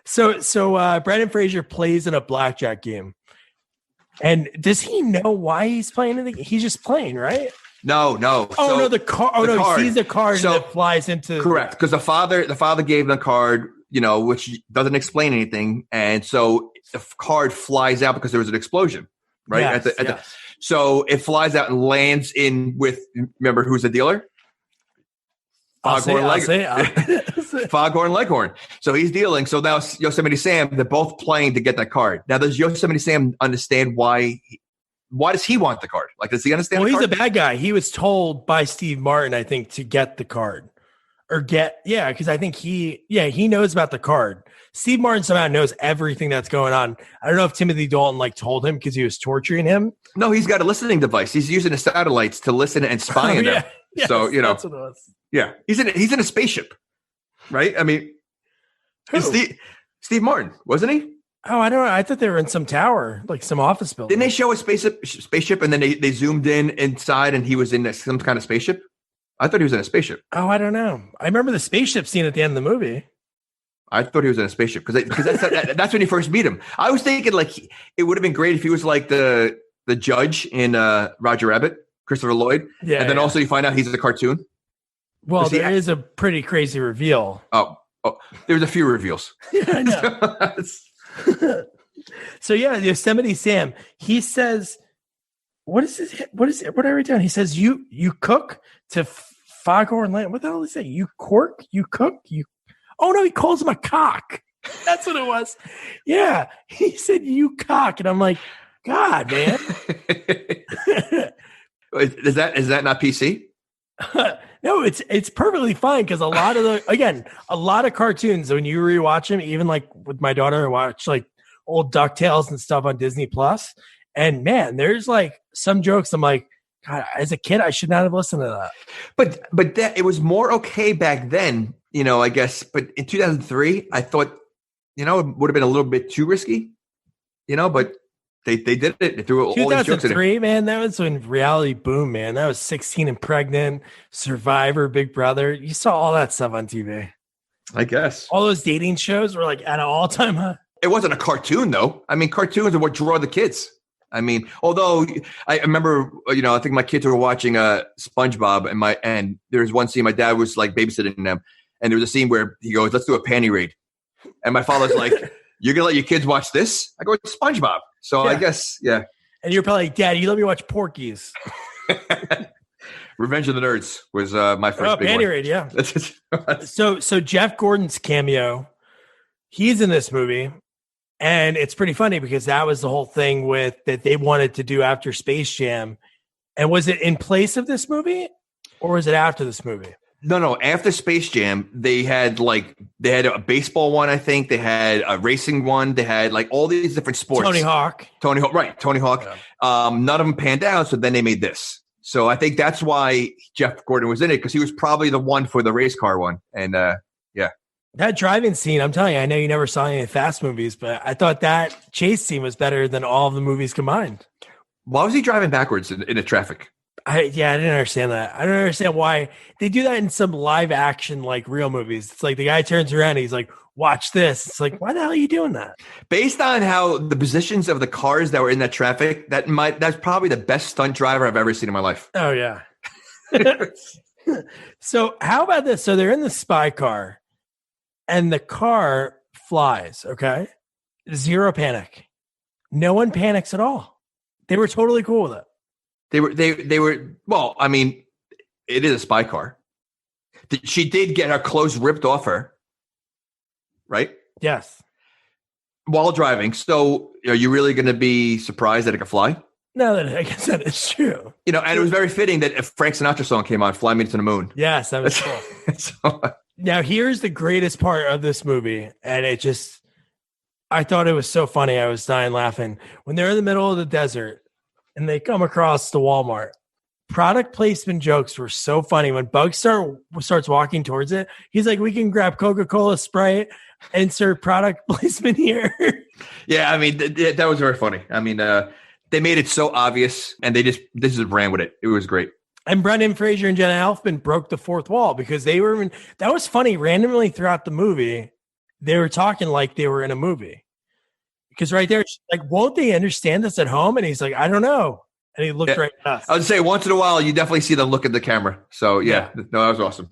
So Brendan Fraser plays in a blackjack game. And does he know why he's playing it? He's just playing, right? No. Oh, no, the card. Oh, no, card. He sees the card and it flies into. Correct, because the father gave him the card, which doesn't explain anything. And so the card flies out because there was an explosion, right? Yes, so it flies out and lands in with, remember who's the dealer? Foghorn Leghorn. So he's dealing. So now Yosemite Sam, they're both playing to get that card. Now, does Yosemite Sam understand why does he want the card? Like, does he understand? Well, he's a bad guy. He was told by Steve Martin, I think, to get the card because I think he knows about the card. Steve Martin somehow knows everything that's going on. I don't know if Timothy Dalton told him because he was torturing him. No, he's got a listening device. He's using the satellites to listen and spy on them. Yes, so, that's what it was. Yeah, he's in a spaceship, right? I mean, Steve Martin, wasn't he? Oh, I don't know. I thought they were in some tower, like some office building. Didn't they show a spaceship, and then they zoomed inside, and he was in some kind of spaceship? I thought he was in a spaceship. Oh, I don't know. I remember the spaceship scene at the end of the movie. I thought he was in a spaceship because that's when you first meet him. I was thinking it would have been great if he was like the judge in Roger Rabbit, Christopher Lloyd, and then also you find out he's a cartoon. Well, there is a pretty crazy reveal. Oh, there's a few reveals. Yeah, I know. So Yosemite Sam, he says, what did I write down? He says, you cook to Foghorn Leghorn. What the hell did he say? You cook? Oh no, he calls him a cock. That's what it was. Yeah. He said, you cock. And I'm like, God, man. Is that not PC? No, it's perfectly fine because a lot of cartoons, when you rewatch them, even like with my daughter, I watch like old DuckTales and stuff on Disney Plus, and man, there's like some jokes I'm like, God, as a kid, I should not have listened to that. But that it was more okay back then, I guess. But in 2003, I thought, it would have been a little bit too risky, but they did it. They threw all these jokes in it. 2003, man, that was when reality boom, man. That was 16 and Pregnant, Survivor, Big Brother. You saw all that stuff on TV. I guess. All those dating shows were like at an all-time high. It wasn't a cartoon, though. I mean, cartoons are what draw the kids. I mean, although I remember, I think my kids were watching SpongeBob, and there was one scene, my dad was like babysitting them, and there was a scene where he goes, "Let's do a panty raid," and my father's like, "You're gonna let your kids watch this?" I go, "It's SpongeBob." So yeah. I guess, yeah. And you're probably like, "Dad, you let me watch Porky's." Revenge of the Nerds was my first big panty one. raid, yeah. So Jeff Gordon's cameo, he's in this movie. And it's pretty funny because that was the whole thing with that they wanted to do after Space Jam. And was it in place of this movie or was it after this movie? No. After Space Jam, they had a baseball one, I think. They had a racing one. They had like all these different sports. Tony Hawk. Right. Tony Hawk. Yeah. None of them panned out. So then they made this. So I think that's why Jeff Gordon was in it, because he was probably the one for the race car one. And yeah. That driving scene, I'm telling you, I know you never saw any Fast movies, but I thought that chase scene was better than all of the movies combined. Why was he driving backwards in the traffic? I didn't understand that. I don't understand why they do that in some live action, like real movies. It's like the guy turns around and he's like, "Watch this." It's like, why the hell are you doing that? Based on how the positions of the cars that were in that traffic, that's probably the best stunt driver I've ever seen in my life. Oh, yeah. So how about this? So they're in the spy car. And the car flies, okay? Zero panic. No one panics at all. They were totally cool with it. They were, well, I mean, it is a spy car. She did get her clothes ripped off her, right? Yes. While driving. So are you really going to be surprised that it could fly? No, I guess that is true. And it was very fitting that if Frank Sinatra song came on, "Fly Me to the Moon." Yes, that was cool. Now, here's the greatest part of this movie, and I thought it was so funny. I was dying laughing. When they're in the middle of the desert and they come across the Walmart, product placement jokes were so funny. When Bugs starts walking towards it, he's like, "We can grab Coca-Cola, Sprite, insert product placement here." Yeah, I mean, that was very funny. I mean, they made it so obvious, and this just ran with it. It was great. And Brendan Fraser and Jenna Elfman broke the fourth wall because that was funny. Randomly throughout the movie, they were talking like they were in a movie. Because right there, she's like, "Won't they understand this at home?" And he's like, "I don't know." And he looked right at us. I would say once in a while, you definitely see them look at the camera. So yeah. No, that was awesome.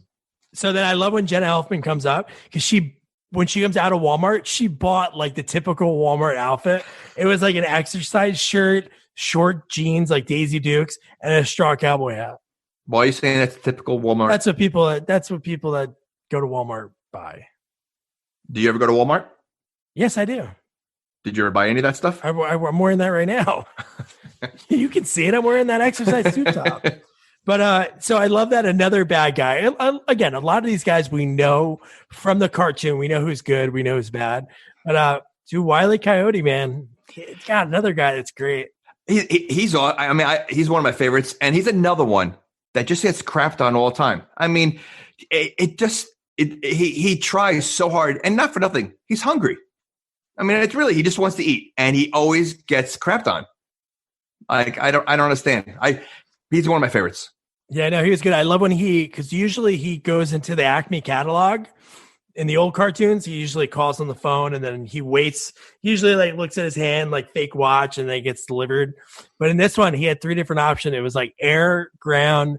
So then I love when Jenna Elfman comes up because when she comes out of Walmart, she bought like the typical Walmart outfit. It was like an exercise shirt, short jeans like Daisy Dukes, and a straw cowboy hat. Why are you saying that's typical Walmart? That's what people that go to Walmart buy. Do you ever go to Walmart? Yes, I do. Did you ever buy any of that stuff? I'm wearing that right now. You can see it. I'm wearing that exercise suit top. But so I love that another bad guy. Again, a lot of these guys we know from the cartoon. We know who's good. We know who's bad. But Wile E. Coyote, man, it's got another guy that's great. He's one of my favorites, and he's another one that just gets crapped on all the time. I mean, he tries so hard, and not for nothing. He's hungry. I mean, it's really, he just wants to eat, and he always gets crapped on. I don't understand. He's one of my favorites. Yeah, no, he was good. I love when because usually he goes into the Acme catalog. In the old cartoons, he usually calls on the phone and then he waits. Usually, like looks at his hand, like fake watch, and then it gets delivered. But in this one, he had 3 different options. It was like air, ground,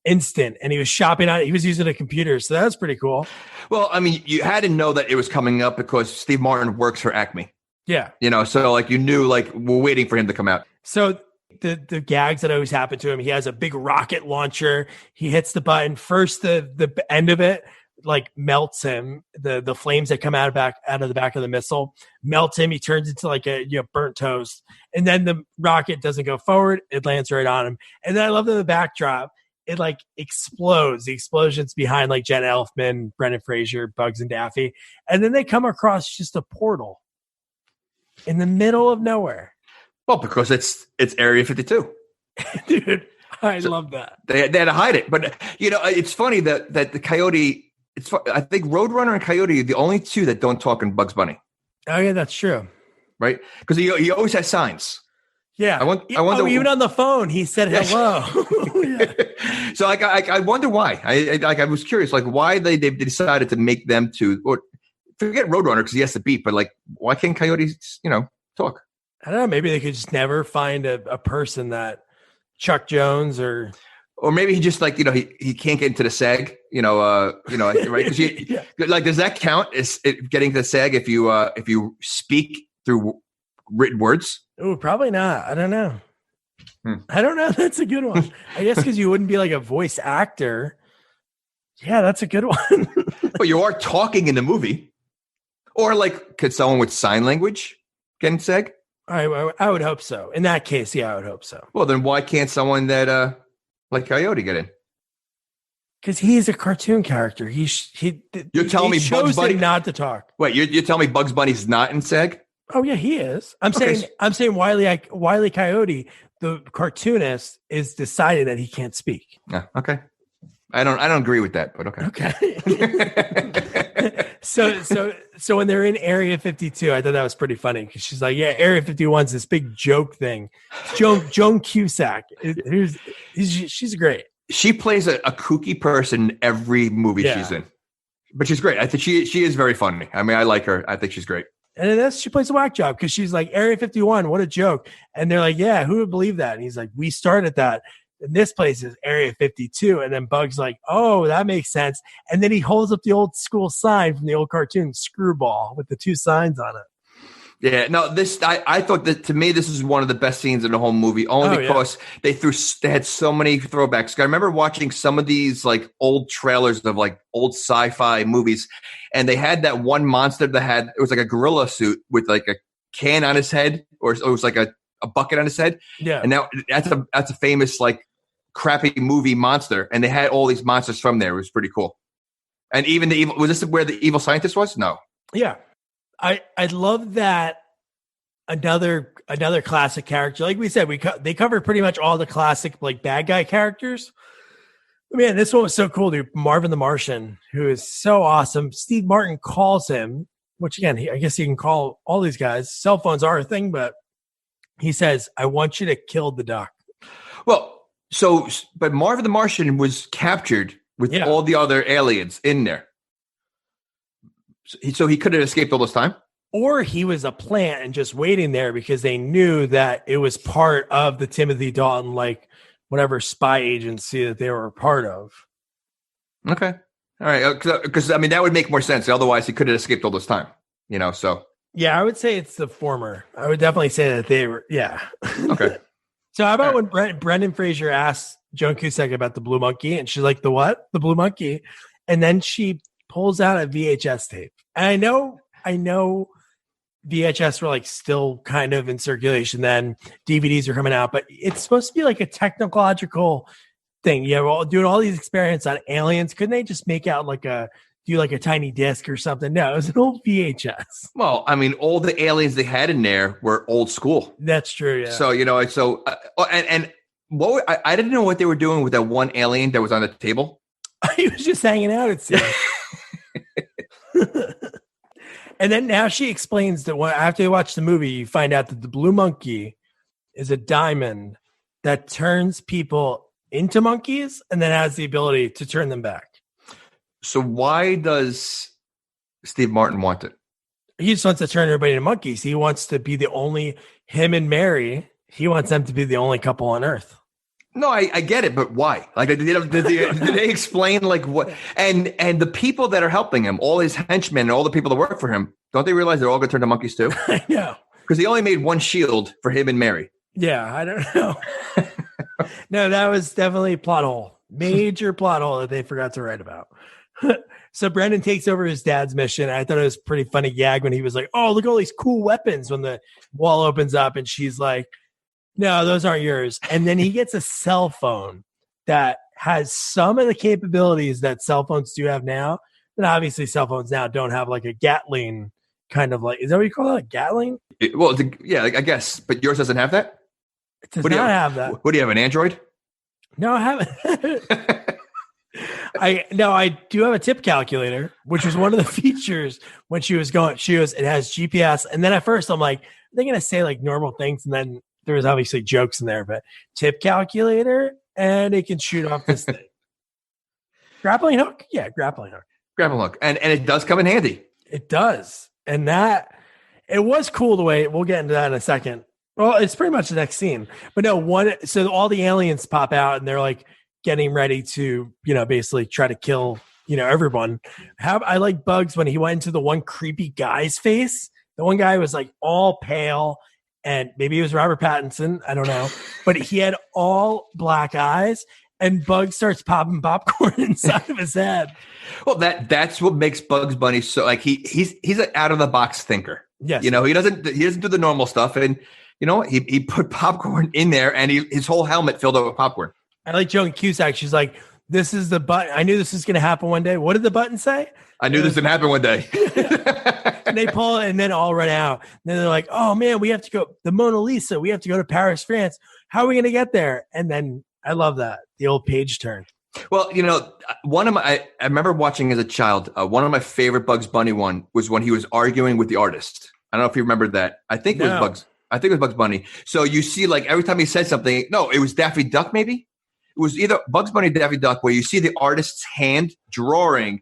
instant, and he was shopping on it. He was using a computer, so that was pretty cool. Well, I mean, you had to know that it was coming up because Steve Martin works for Acme. Yeah, so like you knew, like we're waiting for him to come out. So the gags that always happen to him, he has a big rocket launcher. He hits the button first. The end of it like melts him. The flames that come out of the back of the missile melts him. He turns into like a burnt toast. And then the rocket doesn't go forward. It lands right on him. And then I love the backdrop. It like explodes. The explosion's behind like Jenna Elfman, Brendan Fraser, Bugs and Daffy. And then they come across just a portal in the middle of nowhere. Well, because it's Area 52. Dude, I love that. They had to hide it. But, it's funny that the coyote, I think Roadrunner and Coyote are the only two that don't talk in Bugs Bunny. Oh, yeah, that's true. Right? Because he always has signs. Yeah. I wonder, even on the phone, he said hello. Yeah. So I wonder why. I was curious, like why they decided to make them two, or forget Roadrunner because he has to beat, but like why can't coyotes, talk? I don't know. Maybe they could just never find a person that Chuck Jones or maybe he just like he can't get into the SAG, right? Because like does that count as getting to the SAG if you speak through written words? Oh, probably not. I don't know. I don't know. That's a good one. I guess because you wouldn't be like a voice actor. Yeah, that's a good one. But you are talking in the movie. Or like, could someone with sign language get in SAG? I would hope so. In that case, yeah, I would hope so. Well, then why can't someone that like Coyote get in? Because he's a cartoon character. You're telling me Bugs Bunny not to talk. Wait, you're telling me Bugs Bunny's not in SAG? Oh yeah, he is. I'm saying Wile E. Coyote, the cartoonist, is decided that he can't speak. Yeah, okay. I don't agree with that, but okay. Okay. So when they're in Area 52, I thought that was pretty funny because she's like, yeah, Area 51's this big joke thing. Joan Cusack. She's great. She plays a kooky person in every movie she's in. But she's great. I think she is very funny. I mean, I like her. I think she's great. And then she plays a whack job because she's like, Area 51, what a joke. And they're like, yeah, who would believe that? And he's like, we started that. And this place is Area 52. And then Bug's like, oh, that makes sense. And then he holds up the old school sign from the old cartoon, Screwball, with the two signs on it. Yeah, no, I thought that to me, this is one of the best scenes in the whole movie, only because they had so many throwbacks. I remember watching some of these like old trailers of like old sci-fi movies, and they had that one monster that it was like a gorilla suit with like a can on his head, or it was like a bucket on his head. Yeah. And now that's a famous like crappy movie monster, and they had all these monsters from there. It was pretty cool. And even was this where the evil scientist was? No. Yeah. I love that another classic character. Like we said, they covered pretty much all the classic like bad guy characters. Man, this one was so cool, dude. Marvin the Martian, who is so awesome. Steve Martin calls him, which again, I guess he can call all these guys. Cell phones are a thing, but he says, "I want you to kill the duck." Well, but Marvin the Martian was captured with all the other aliens in there. So he could have escaped all this time? Or he was a plant and just waiting there because they knew that it was part of the Timothy Dalton, like whatever spy agency that they were a part of. Okay. All right. Because, I mean, that would make more sense. Otherwise, he could have escaped all this time, so. Yeah, I would say it's the former. I would definitely say that they were, yeah. Okay. So how about when Brendan Fraser asked Joan Cusack about the blue monkey, and she's like, the what? The blue monkey. And then she pulls out a VHS tape. And I know VHS were like still kind of in circulation then. DVDs are coming out, but it's supposed to be like a technological thing. Yeah, well, doing all these experiments on aliens. Couldn't they just make out do a tiny disc or something? No, it was an old VHS. Well, I mean, all the aliens they had in there were old school. That's true. Yeah. So, and what I didn't know what they were doing with that one alien that was on the table. He was just hanging out, it seems. And then now she explains that after you watch the movie, you find out that the blue monkey is a diamond that turns people into monkeys and then has the ability to turn them back. So why does Steve Martin want it? He just wants to turn everybody into monkeys. He wants to be him and Mary, he wants them to be the only couple on Earth. No, I get it, but why? Like, did they explain like what? And the people that are helping him, all his henchmen, and all the people that work for him, don't they realize they're all going to turn to monkeys too? I know, because he only made one shield for him and Mary. Yeah, I don't know. No, that was definitely a plot hole, major plot hole that they forgot to write about. So Brendan takes over his dad's mission. I thought it was a pretty funny gag when he was like, "Oh, look at all these cool weapons!" When the wall opens up and she's like, "No, those aren't yours." And then he gets a cell phone that has some of the capabilities that cell phones do have now. And obviously cell phones now don't have like a Gatling kind of like, is that what you call it? A Gatling? I guess. But yours doesn't have that? It does not have that. What do you have, an Android? No, I haven't. I do have a tip calculator, which was one of the features when she was going. It has GPS, and then at first I'm like, they're gonna say like normal things, and then there was obviously jokes in there, but tip calculator, and it can shoot off this thing. Grappling hook, yeah, grappling hook, and it does come in handy. It does, and that it was cool the way we'll get into that in a second. Well, it's pretty much the next scene, but no. So all the aliens pop out, and they're like getting ready to, basically try to kill, everyone. I like Bugs when he went into the one creepy guy's face. The one guy was like all pale, and maybe it was Robert Pattinson. I don't know, but he had all black eyes, and Bugs starts popping popcorn inside of his head. Well, that's what makes Bugs Bunny so like he's an out of the box thinker. Yes, he doesn't do the normal stuff, and he put popcorn in there, and his whole helmet filled up with popcorn. I like Joan Cusack. She's like, "This is the button. I knew this was going to happen one day." What did the button say? I knew this didn't happen one day. And they pull it, and then all run out. And then they're like, "Oh man, we have to go. The Mona Lisa. We have to go to Paris, France. How are we going to get there?" And then I love that the old page turn. Well, I remember watching as a child. One of my favorite Bugs Bunny one was when he was arguing with the artist. I don't know if you remember that. I think it was Bugs Bunny. So you see, like every time he said something, no, it was Daffy Duck. Maybe it was either Bugs Bunny or Daffy Duck, where you see the artist's hand drawing,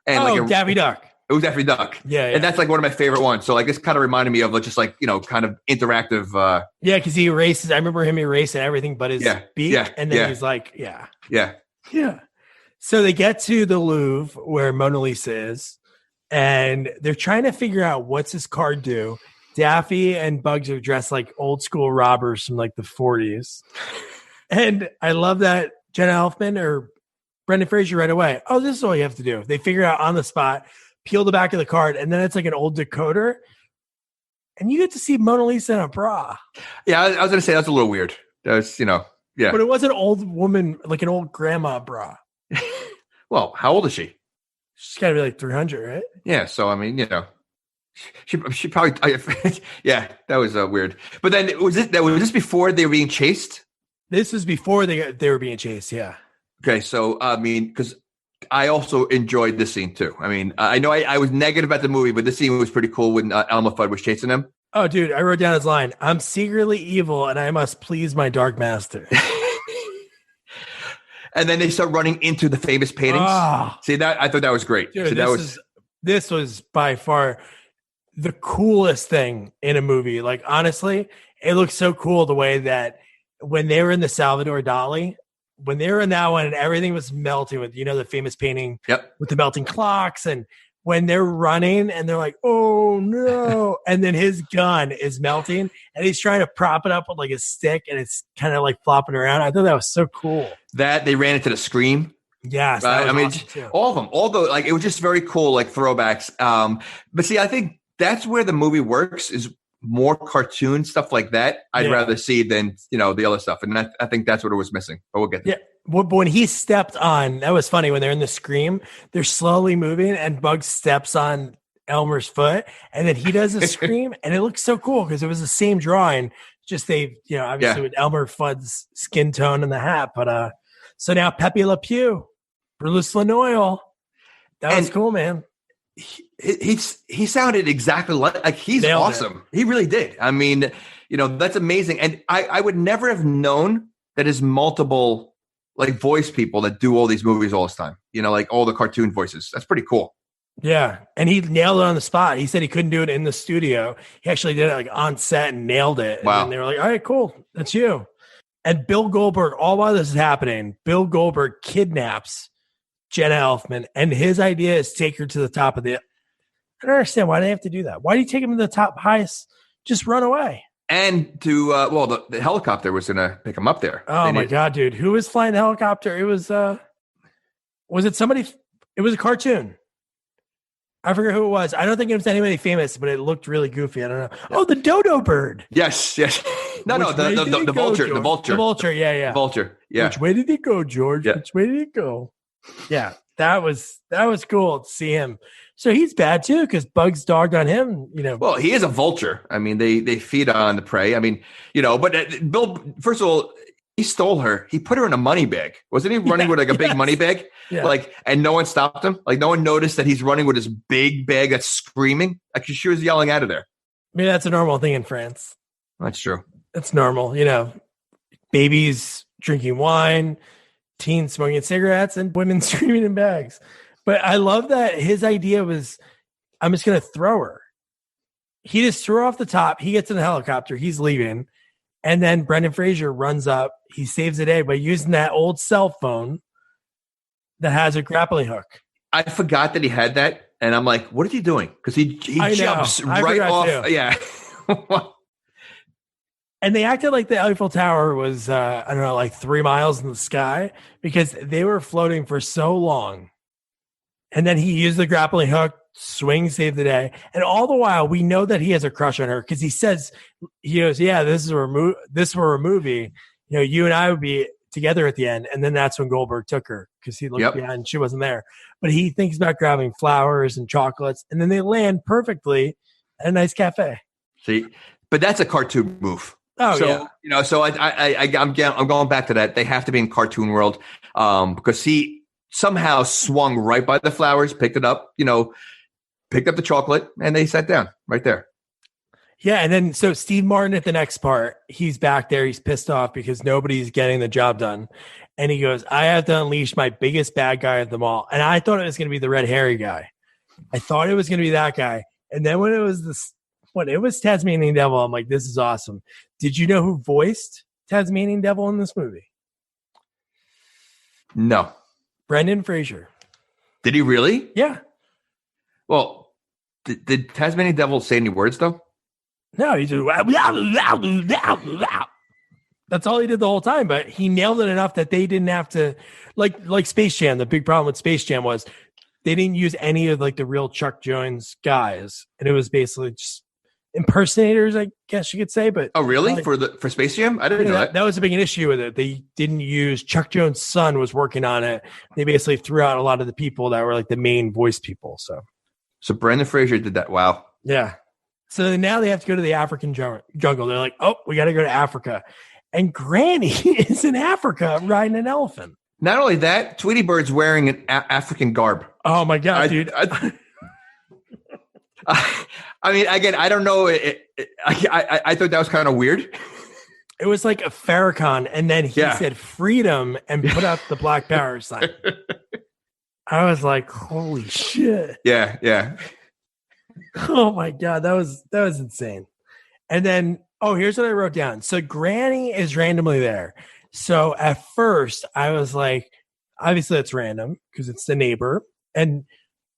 and Daffy Duck. It was Daffy Duck. Yeah, and that's like one of my favorite ones. So like this kind of reminded me of just like kind of interactive. Yeah, because he erases. I remember him erasing everything but his beak, and then he's like, yeah. So they get to the Louvre where Mona Lisa is, and they're trying to figure out what's his card do. Daffy and Bugs are dressed like old school robbers from like the 40s. And I love that Jenna Elfman or Brendan Fraser right away. Oh, this is all you have to do. They figure out on the spot, peel the back of the card, and then it's like an old decoder. And you get to see Mona Lisa in a bra. Yeah, I was going to say that's a little weird. That was, yeah. But it was an old woman, like an old grandma bra. Well, how old is she? She's got to be like 300, right? Yeah, so I mean, she probably, yeah, that was weird. But then was this before they were being chased? This was before they were being chased, yeah. Okay, so I mean, because I also enjoyed this scene too. I mean, I know I was negative about the movie, but this scene was pretty cool when Elmer Fudd was chasing him. Oh, dude, I wrote down his line: "I'm secretly evil, and I must please my dark master." And then they start running into the famous paintings. Oh, see that? I thought that was great. Dude, so this was by far the coolest thing in a movie. Like, honestly, it looks so cool the way that when they were in the Salvador Dali, when they were in that one and everything was melting with, the famous painting with the melting clocks, and when they're running and they're like, oh no. And then his gun is melting and he's trying to prop it up with like a stick and it's kind of like flopping around. I thought that was so cool. That they ran into the Scream. Yes. I mean, all of them, although like, it was just very cool, like throwbacks. But see, I think that's where the movie works, is more cartoon stuff like that. I'd rather see than, the other stuff. And I think that's what it was missing, but we'll get there. Yeah. But when he stepped on, that was funny, when they're in the Scream, they're slowly moving and Bugs steps on Elmer's foot and then he does a scream and it looks so cool because it was the same drawing, just obviously with Elmer Fudd's skin tone and the hat. But so now Pepe Le Pew, Bruce Lanoil, that was cool, man. He sounded exactly like he's awesome. He really did. I mean, that's amazing. And I would never have known that his multiple like voice people that do all these movies all this time, like all the cartoon voices. That's pretty cool. Yeah. And he nailed it on the spot. He said he couldn't do it in the studio. He actually did it like on set and nailed it. Wow. And they were like, all right, cool. That's you. And Bill Goldberg, all while this is happening, Bill Goldberg kidnaps Jenna Elfman, and his idea is take her to the top of the. I don't understand why they have to do that. Why do you take him to the top highest? Just run away. And to the helicopter was going to pick him up there. Oh my god, dude! Who was flying the helicopter? It was it somebody? It was a cartoon. I forget who it was. I don't think it was anybody famous, but it looked really goofy. I don't know. Oh, the dodo bird. Yes. No, the vulture. George? The vulture. The vulture. Yeah. The vulture. Yeah. Which way did he go, George? Yeah. Which way did he go? Yeah, that was cool to see him. So he's bad too because Bugs dogged on him. Well, he is a vulture. I mean, they feed on the prey. I mean, but Bill. First of all, stole her, he put her in a money bag. Wasn't he running with like a big money bag? Yeah. Like, and no one stopped him. Like, no one noticed that he's running with his big bag that's screaming. Like, she was yelling out of there. Maybe that's a normal thing in France. That's true. It's normal, babies drinking wine, teens smoking cigarettes, and women screaming in bags. But I love that his idea was, I'm just going to throw her. He just threw her off the top. He gets in the helicopter. He's leaving. And then Brendan Fraser runs up. He saves the day by using that old cell phone that has a grappling hook. I forgot that he had that. And I'm like, what is he doing? Because he jumps right off. Too. Yeah. And they acted like the Eiffel Tower was, like 3 miles in the sky because they were floating for so long. And then he used the grappling hook, swing, save the day. And all the while, we know that he has a crush on her because he goes, yeah, this were a movie. You and I would be together at the end. And then that's when Goldberg took her because he looked behind and she wasn't there. But he thinks about grabbing flowers and chocolates. And then they land perfectly at a nice cafe. See, but that's a cartoon move. Oh, so, yeah. So I'm going back to that. They have to be in cartoon world because he somehow swung right by the flowers, picked it up, picked up the chocolate, and they sat down right there. Yeah, and then so Steve Martin at the next part, he's back there. He's pissed off because nobody's getting the job done. And he goes, I have to unleash my biggest bad guy of them all. And I thought it was going to be the red hairy guy. I thought it was going to be that guy. And then when it was Tasmanian Devil, I'm like, this is awesome. Did you know who voiced Tasmanian Devil in this movie? No. Brendan Fraser. Did he really? Yeah. Well, did Tasmanian Devil say any words, though? No, he just that's all he did the whole time, but he nailed it enough that they didn't have to like Space Jam. The big problem with Space Jam was they didn't use any of like the real Chuck Jones guys, and it was basically just impersonators, I guess you could say. But oh, really? For Space Jam? I didn't know that. That was a big issue with it. They didn't use Chuck Jones' son was working on it. They basically threw out a lot of the people that were like the main voice people. So Brendan Fraser did that. Wow. Yeah. So now they have to go to the African jungle. They're like, oh, we got to go to Africa. And Granny is in Africa riding an elephant. Not only that, Tweety Bird's wearing an African garb. Oh, my God, dude. I mean, again, I don't know. I thought that was kind of weird. It was like a Farrakhan, and then he said freedom and put up the Black Power sign. I was like, holy shit. Yeah. Oh my God, that was insane. And then, here's what I wrote down. So Granny is randomly there. So at first I was like, obviously it's random because it's the neighbor. And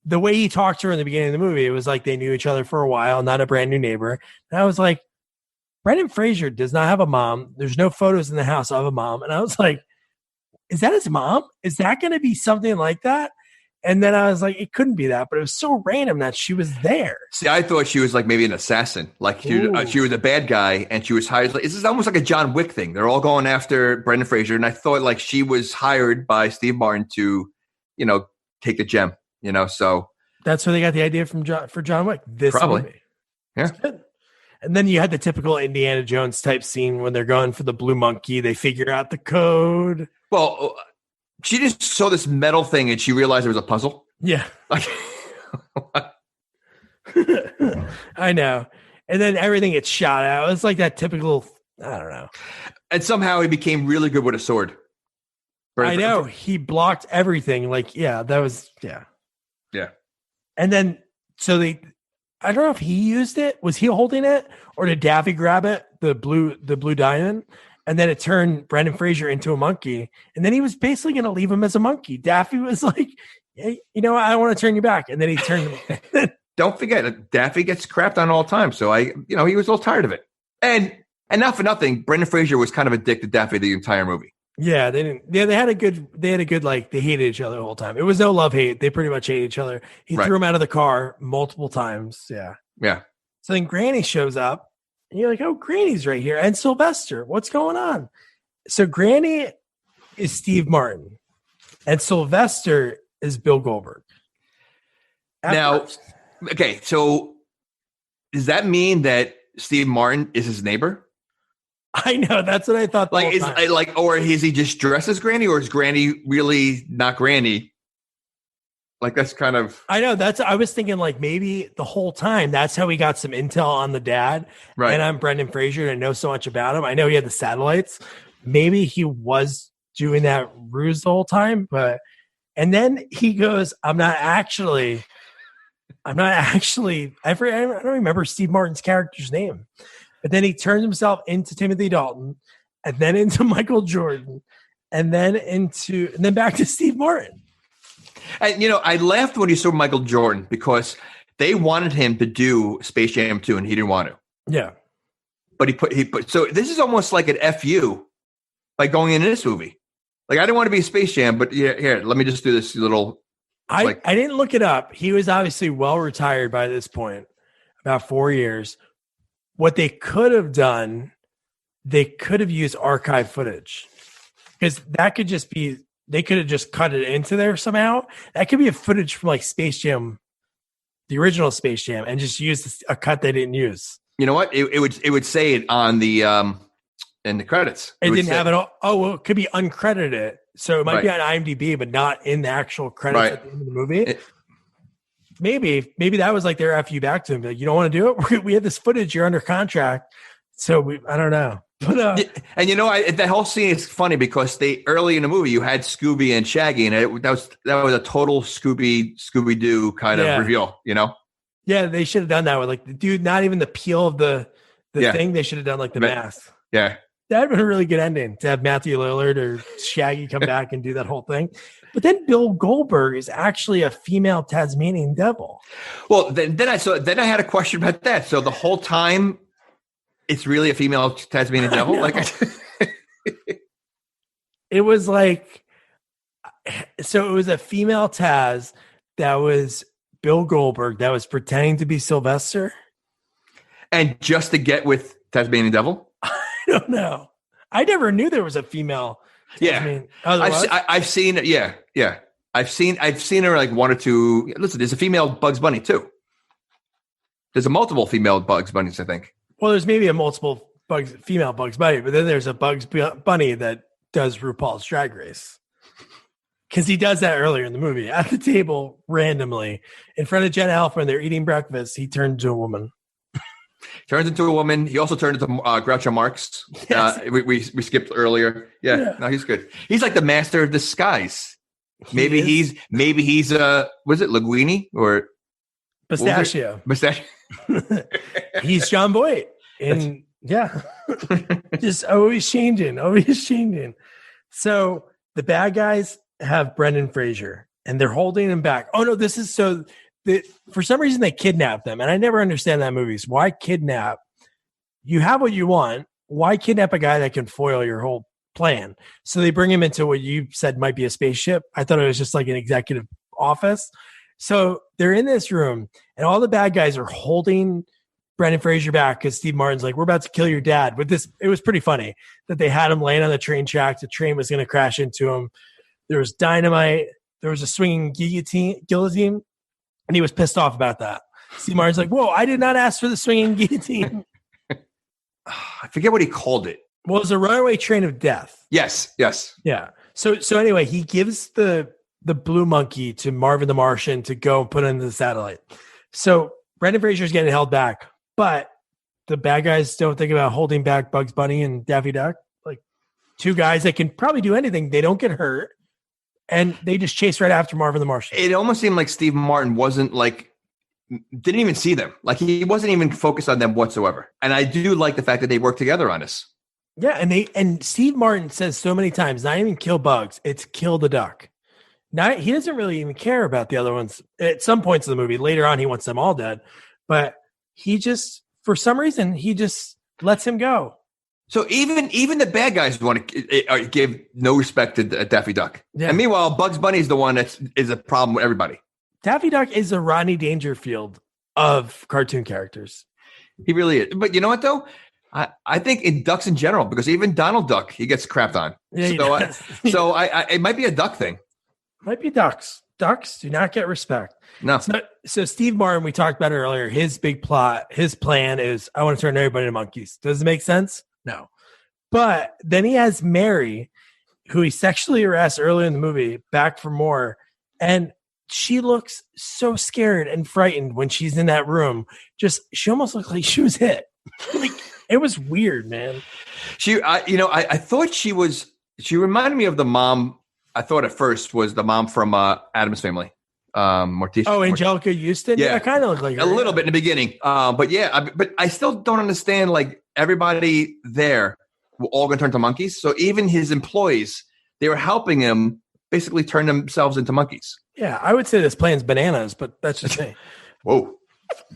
the way he talked to her in the beginning of the movie, it was like they knew each other for a while, not a brand new neighbor. And I was like, Brendan Fraser does not have a mom. There's no photos in the house of a mom. And I was like, is that his mom? Is that going to be something like that? And then I was like, it couldn't be that, but it was so random that she was there. See, I thought she was like maybe an assassin. Like she was a bad guy and she was hired. This is almost like a John Wick thing. They're all going after Brendan Fraser. And I thought like she was hired by Steve Martin to, take the gem, so. That's where they got the idea for John Wick. This probably. Movie. Yeah. And then you had the typical Indiana Jones type scene when they're going for the blue monkey. They figure out the code. Well, she just saw this metal thing and she realized it was a puzzle. Yeah. Like, I know. And then everything gets shot out. It's like that typical, I don't know. And somehow he became really good with a sword. I know. He blocked everything. Like, yeah. Yeah. And then, I don't know if he used it. Was he holding it? Or did Daffy grab it? The blue diamond? And then it turned Brendan Fraser into a monkey. And then he was basically going to leave him as a monkey. Daffy was like, hey, I don't want to turn you back. And then he turned him. Don't forget, Daffy gets crapped on all the time. So he was a little tired of it. And not for nothing, Brendan Fraser was kind of addicted to Daffy the entire movie. Yeah, they didn't. Yeah, they had a good like they hated each other the whole time. It was no love hate. They pretty much hated each other. He threw him out of the car multiple times. Yeah. Yeah. So then Granny shows up. And you're like, oh, Granny's right here. And Sylvester, what's going on? So Granny is Steve Martin. And Sylvester is Bill Goldberg. Okay, so does that mean that Steve Martin is his neighbor? I know. That's what I thought. Like, or is he just dressed as Granny, or is Granny really not Granny? Like, that's kind of. I know. I was thinking, like, maybe the whole time that's how we got some intel on the dad. Right. And I'm Brendan Fraser and I know so much about him. I know he had the satellites. Maybe he was doing that ruse the whole time, and then he goes, I don't remember Steve Martin's character's name. But then he turns himself into Timothy Dalton, and then into Michael Jordan, and then back to Steve Martin. And, I laughed when you saw Michael Jordan because they wanted him to do Space Jam 2 and he didn't want to. Yeah. But he put, so this is almost like an FU, like going into this movie. Like, I didn't want to be a Space Jam, but here, let me just do this little. I didn't look it up. He was obviously well retired by this point, about 4 years. What they could have done, they could have used archive footage, because that could just be, they could have just cut it into there somehow. That could be a footage from like Space Jam, the original Space Jam, and just use a cut they didn't use. You know what? It would say it on the in the credits. It didn't have it all. Oh, well, it could be uncredited. So it might be on IMDb, but not in the actual credits at the end of the movie. Maybe that was like their FU back to him. Like, you don't want to do it? We have this footage. You're under contract. So I don't know. But, and that whole scene is funny because early in the movie you had Scooby and Shaggy, and that was a total Scooby-Doo kind of reveal. Yeah, they should have done that with like the dude. Not even the peel of the thing. They should have done like the mask. Yeah, that'd been a really good ending to have Matthew Lillard or Shaggy come back and do that whole thing. But then Bill Goldberg is actually a female Tasmanian devil. Well, then I had a question about that. So the whole time, it's really a female Tasmanian devil. Like, it was like, so it was a female Taz that was Bill Goldberg that was pretending to be Sylvester, and just to get with Tasmanian devil. I don't know. I never knew there was a female. Yeah, I've seen it. Yeah. I've seen her like one or two. Listen, there's a female Bugs Bunny too. There's a multiple female Bugs Bunnies, I think. Well, there's maybe a multiple female Bugs Bunny, but then there's a Bugs Bunny that does RuPaul's Drag Race. Because he does that earlier in the movie. At the table, randomly, in front of Jenna Elfman, they're eating breakfast. He turned into a woman. Turns into a woman. He also turned into Groucho Marx. Yes. We skipped earlier. Yeah, no, he's good. He's like the master of disguise. Maybe he's was it Linguini or Pistachio? Pistachio. He's John Boyd. And just always changing. So the bad guys have Brendan Fraser and they're holding him back. Oh no, this is so that for some reason they kidnap them. And I never understand that movies. Why kidnap? You have what you want. Why kidnap a guy that can foil your whole plan? So they bring him into what you said might be a spaceship. I thought it was just like an executive office. So they're in this room and all the bad guys are holding Brendan Fraser back because Steve Martin's like, we're about to kill your dad. With this, it was pretty funny that they had him laying on the train track. The train was going to crash into him. There was dynamite. There was a swinging guillotine. And he was pissed off about that. Steve Martin's like, whoa, I did not ask for the swinging guillotine. I forget what he called it. Well, it was a runaway train of death. Yes. Yeah. So anyway, he gives the blue monkey to Marvin the Martian to go and put into the satellite. So Brendan Fraser's getting held back, but the bad guys don't think about holding back Bugs Bunny and Daffy Duck. Like two guys that can probably do anything. They don't get hurt. And they just chase right after Marvin the Martian. It almost seemed like Steve Martin didn't even see them. Like he wasn't even focused on them whatsoever. And I do like the fact that they work together on this. Yeah, and Steve Martin says so many times, not even kill bugs, it's kill the duck. Now he doesn't really even care about the other ones at some points of the movie. Later on, he wants them all dead. But he just, for some reason, he just lets him go. So even the bad guys want to give no respect to Daffy Duck. Yeah. And meanwhile, Bugs Bunny is the one that is a problem with everybody. Daffy Duck is the Rodney Dangerfield of cartoon characters. He really is. But you know what, though? I think in ducks in general, because even Donald Duck, he gets crapped on. Yeah, so it might be a duck thing. Might be ducks. Ducks do not get respect. No. So Steve Martin, we talked about it earlier. His big plot, his plan is, I want to turn everybody into monkeys. Does it make sense? No. But then he has Mary, who he sexually harassed earlier in the movie, back for more. And she looks so scared and frightened when she's in that room. She almost looked like she was hit. Like, it was weird, man. I thought she reminded me of the mom. I thought at first was the mom from Addams Family. Morticia. Oh, Angelica Houston? Yeah. Kind of looked like her. A little bit in the beginning. But I still don't understand, like, everybody there were all going to turn to monkeys. So even his employees, they were helping him basically turn themselves into monkeys. Yeah, I would say this plan's bananas, but that's just me. Whoa.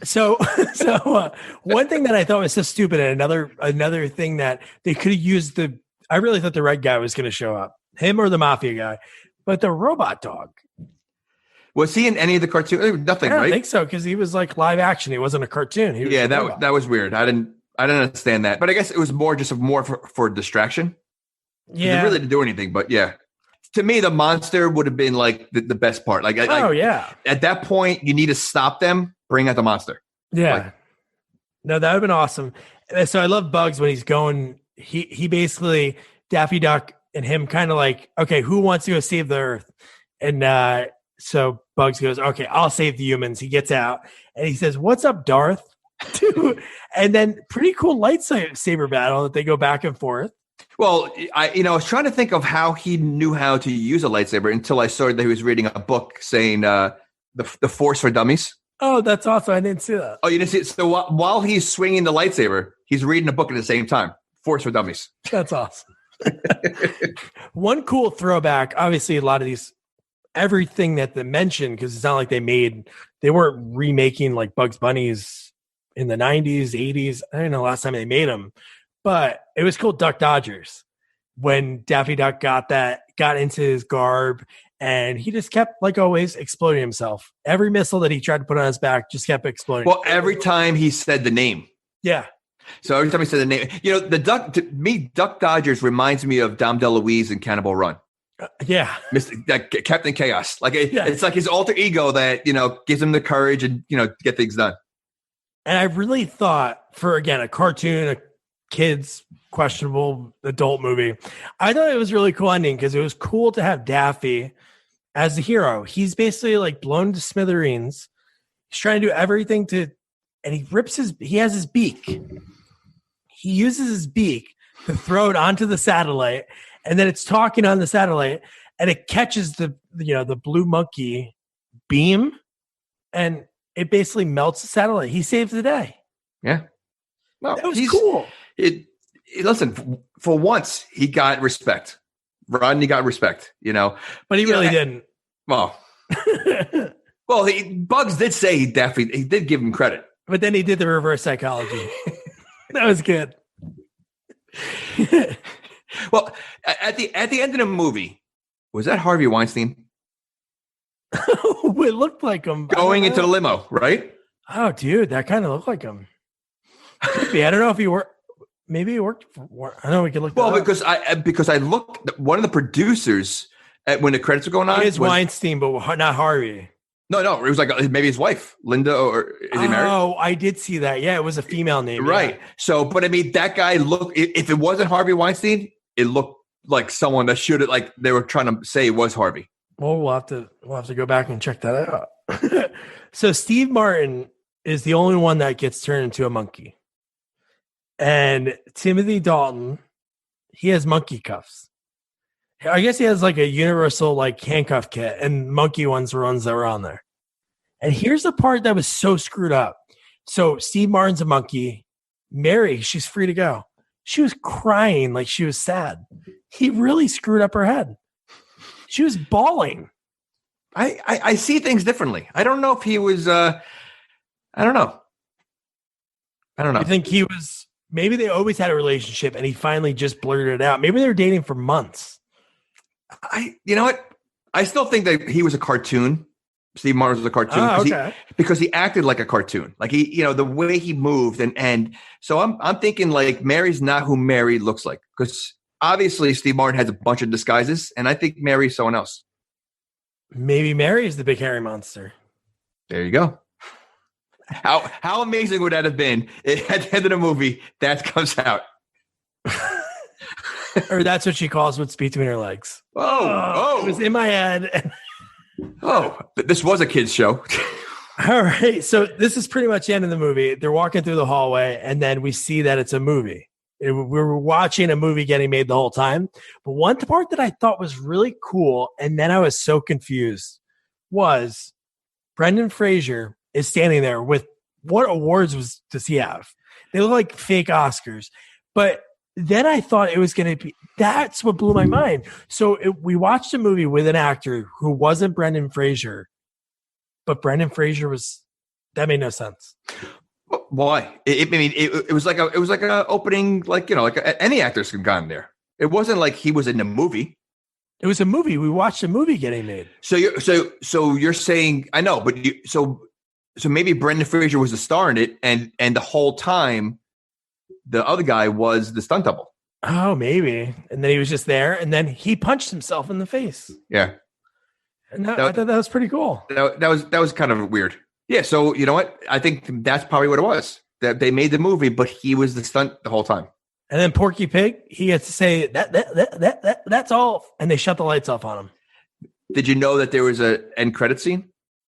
So one thing that I thought was so stupid, and another thing that they could have used I really thought the red guy was going to show up, him or the mafia guy, but the robot dog. Was he in any of the cartoons? Nothing, right? I don't think so, because he was like live action. He wasn't a cartoon. He was that was weird. I didn't understand that, but I guess it was more for distraction. Yeah, they really didn't do anything, but yeah. To me, the monster would have been like the best part. Like, yeah. At that point, you need to stop them. Bring out the monster. Yeah. No, that would have been awesome. So I love Bugs when he's going. He basically, Daffy Duck and him kind of like, okay, who wants to go save the Earth? And so Bugs goes, okay, I'll save the humans. He gets out and he says, "What's up, Darth?" And then pretty cool lightsaber battle that they go back and forth. Well, I was trying to think of how he knew how to use a lightsaber until I saw that he was reading a book saying the Force for Dummies. Oh, that's awesome. I didn't see that. Oh, you didn't see it? So while he's swinging the lightsaber, he's reading a book at the same time. Force for Dummies. That's awesome. One cool throwback, obviously a lot of these, everything that they mentioned, because it's not like they weren't remaking like Bugs Bunnies in the 90s, 80s. I don't know the last time they made them. But it was called Duck Dodgers when Daffy Duck got into his garb, and he just kept, like always, exploding himself. Every missile that he tried to put on his back just kept exploding. Well, every time he said the name. Yeah. So every time he said the name, Duck Dodgers reminds me of Dom DeLuise and Cannibal Run. Yeah. Captain Chaos. It's like his alter ego that, gives him the courage and, get things done. And I really thought for, again, a cartoon, a kids questionable adult movie, I thought it was really cool ending because it was cool to have Daffy as the hero. He's basically like blown to smithereens. He's trying to do everything and he has his beak. He uses his beak to throw it onto the satellite, and then it's talking on the satellite, and it catches the blue monkey beam, and it basically melts the satellite. He saves the day. Yeah. Well, that was cool. Listen, for once, he got respect. Rodney got respect, But he really didn't. Well, Bugs did say he did give him credit. But then he did the reverse psychology. That was good. Well, at the end of the movie, was that Harvey Weinstein? It looked like him. Going into the limo, right? Oh, dude, that kind of looked like him. I don't know if he worked. Maybe he worked for. I know we could look. Well, because I looked. One of the producers when the credits were going on is Weinstein, but not Harvey. No, it was like maybe his wife, Linda, or is he married? Oh, I did see that. Yeah, it was a female name, right? Yeah. So, but I mean, that guy looked. If it wasn't Harvey Weinstein, it looked like someone that should have, like they were trying to say it was Harvey. Well, we'll have to go back and check that out. So Steve Martin is the only one that gets turned into a monkey. And Timothy Dalton, he has monkey cuffs. I guess he has like a universal like handcuff kit, and monkey ones were ones that were on there. And here's the part that was so screwed up. So Steve Martin's a monkey. Mary, she's free to go. She was crying like she was sad. He really screwed up her head. She was bawling. I see things differently. I don't know if he was. I don't know. I think he was. Maybe they always had a relationship, and he finally just blurted it out. Maybe they were dating for months. You know what? I still think that he was a cartoon. Steve Martin was a cartoon because he acted like a cartoon. Like he, the way he moved, and so I'm thinking like Mary's not who Mary looks like, because obviously Steve Martin has a bunch of disguises, and I think Mary's someone else. Maybe Mary is the big hairy monster. There you go. How amazing would that have been if at the end of the movie that comes out? Or that's what she calls what's between her legs. Oh. It was in my head. But this was a kid's show. All right. So this is pretty much the end of the movie. They're walking through the hallway, and then we see that it's a movie. We were watching a movie getting made the whole time. But one part that I thought was really cool, and then I was so confused, was Brendan Fraser is standing there with what awards does he have? They look like fake Oscars. But then I thought it was going to be, that's what blew my mind. So we watched a movie with an actor who wasn't Brendan Fraser, but Brendan Fraser that made no sense. Why? It was like a opening, like, any actors could have gone there. It wasn't like he was in the movie. It was a movie. We watched a movie getting made. So you're saying, I know, but so maybe Brendan Fraser was the star in it, and the whole time the other guy was the stunt double. Oh, maybe. And then he was just there, and then he punched himself in the face. Yeah. And I thought that was pretty cool. That was kind of weird. Yeah. So you know what? I think that's probably what it was. That they made the movie, but he was the stunt the whole time. And then Porky Pig, he had to say that's all, and they shut the lights off on him. Did you know that there was an end credit scene?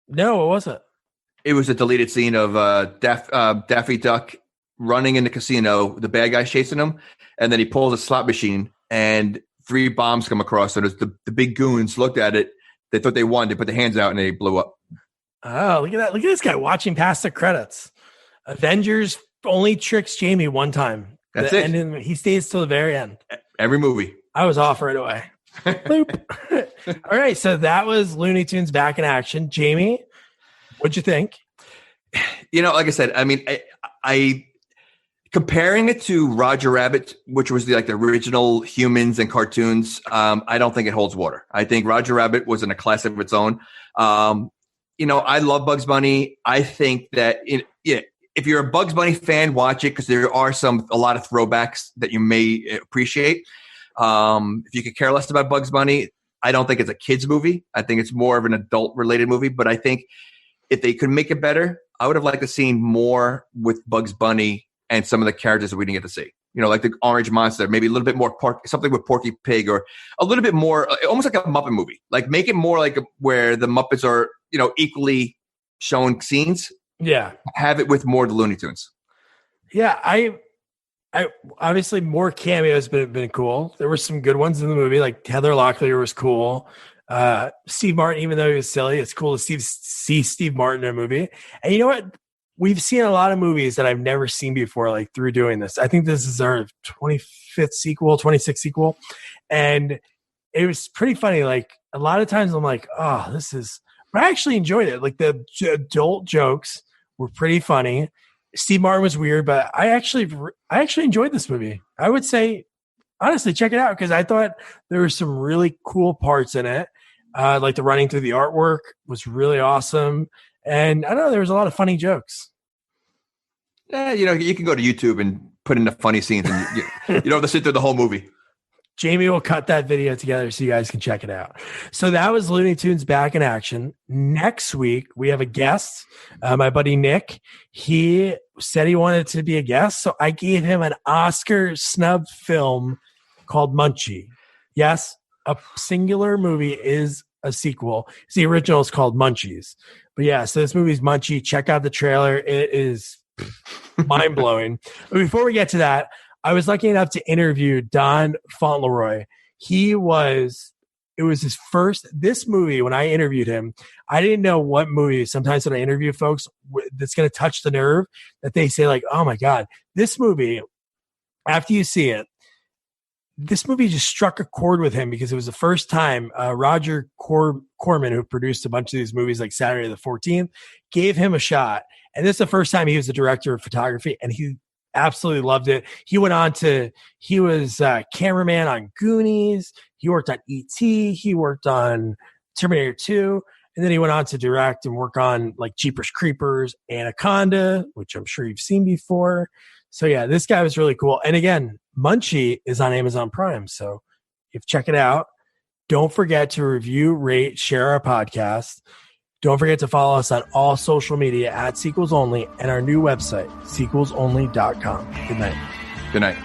No, what was it? It was a deleted scene of Daffy Duck running in the casino, the bad guy's chasing him, and then he pulls a slot machine, and 3 bombs come across. And the big goons looked at it. They thought they won. They put their hands out, and they blew up. Oh, look at that. Look at this guy watching past the credits. Avengers only tricks Jamie one time. That's it. And then he stays till the very end. Every movie. I was off right away. All right. So that was Looney Tunes back in action. Jamie, what'd you think? Like I said, I mean, I comparing it to Roger Rabbit, which was the original humans and cartoons, I don't think it holds water. I think Roger Rabbit was in a class of its own. I love Bugs Bunny. I think that if you're a Bugs Bunny fan, watch it because there are a lot of throwbacks that you may appreciate. If you could care less about Bugs Bunny, I don't think it's a kid's movie. I think it's more of an adult-related movie. But I think if they could make it better, I would have liked to see more with Bugs Bunny and some of the characters that we didn't get to see. Like the Orange Monster, maybe a little bit more something with Porky Pig, or a little bit more, almost like a Muppet movie. Like make it more like where the Muppets are, equally showing scenes. Yeah. Have it with more of the Looney Tunes. Yeah. I obviously more cameos been cool. There were some good ones in the movie. Like Heather Locklear was cool. Steve Martin, even though he was silly, it's cool to see Steve Martin in a movie. And you know what? We've seen a lot of movies that I've never seen before, like through doing this. I think this is our 26th sequel. And it was pretty funny. Like a lot of times I'm like, oh, but I actually enjoyed it. Like the adult jokes were pretty funny. Steve Martin was weird, but I actually enjoyed this movie. I would say, honestly, check it out because I thought there were some really cool parts in it. Like the running through the artwork was really awesome. And I don't know, there was a lot of funny jokes. Yeah, you can go to YouTube and put in the funny scenes, and you don't have to sit through the whole movie. Jamie will cut that video together so you guys can check it out. So that was Looney Tunes back in action. Next week, we have a guest, my buddy Nick. He said he wanted to be a guest, so I gave him an Oscar snub film called Munchie. Yes, a singular movie is a sequel. The original is called Munchies. But yeah, so this movie's Munchie. Check out the trailer. It is mind-blowing. But before we get to that, I was lucky enough to interview Don Fauntleroy. It was his first, this movie, when I interviewed him, I didn't know what movie, sometimes when I interview folks, that's going to touch the nerve, that they say like, oh my God, this movie, after you see it, this movie just struck a chord with him because it was the first time Roger Corman, who produced a bunch of these movies like Saturday the 14th, gave him a shot. And this is the first time he was the director of photography, and he absolutely loved it. He was cameraman on Goonies. He worked on E.T. He worked on Terminator 2. And then he went on to direct and work on like Jeepers Creepers, Anaconda, which I'm sure you've seen before. So yeah, this guy was really cool. And again, Munchie is on Amazon Prime. So if check it out, don't forget to review, rate, share our podcast. Don't forget to follow us on all social media at Sequels Only and our new website, sequelsonly.com. Good night. Good night.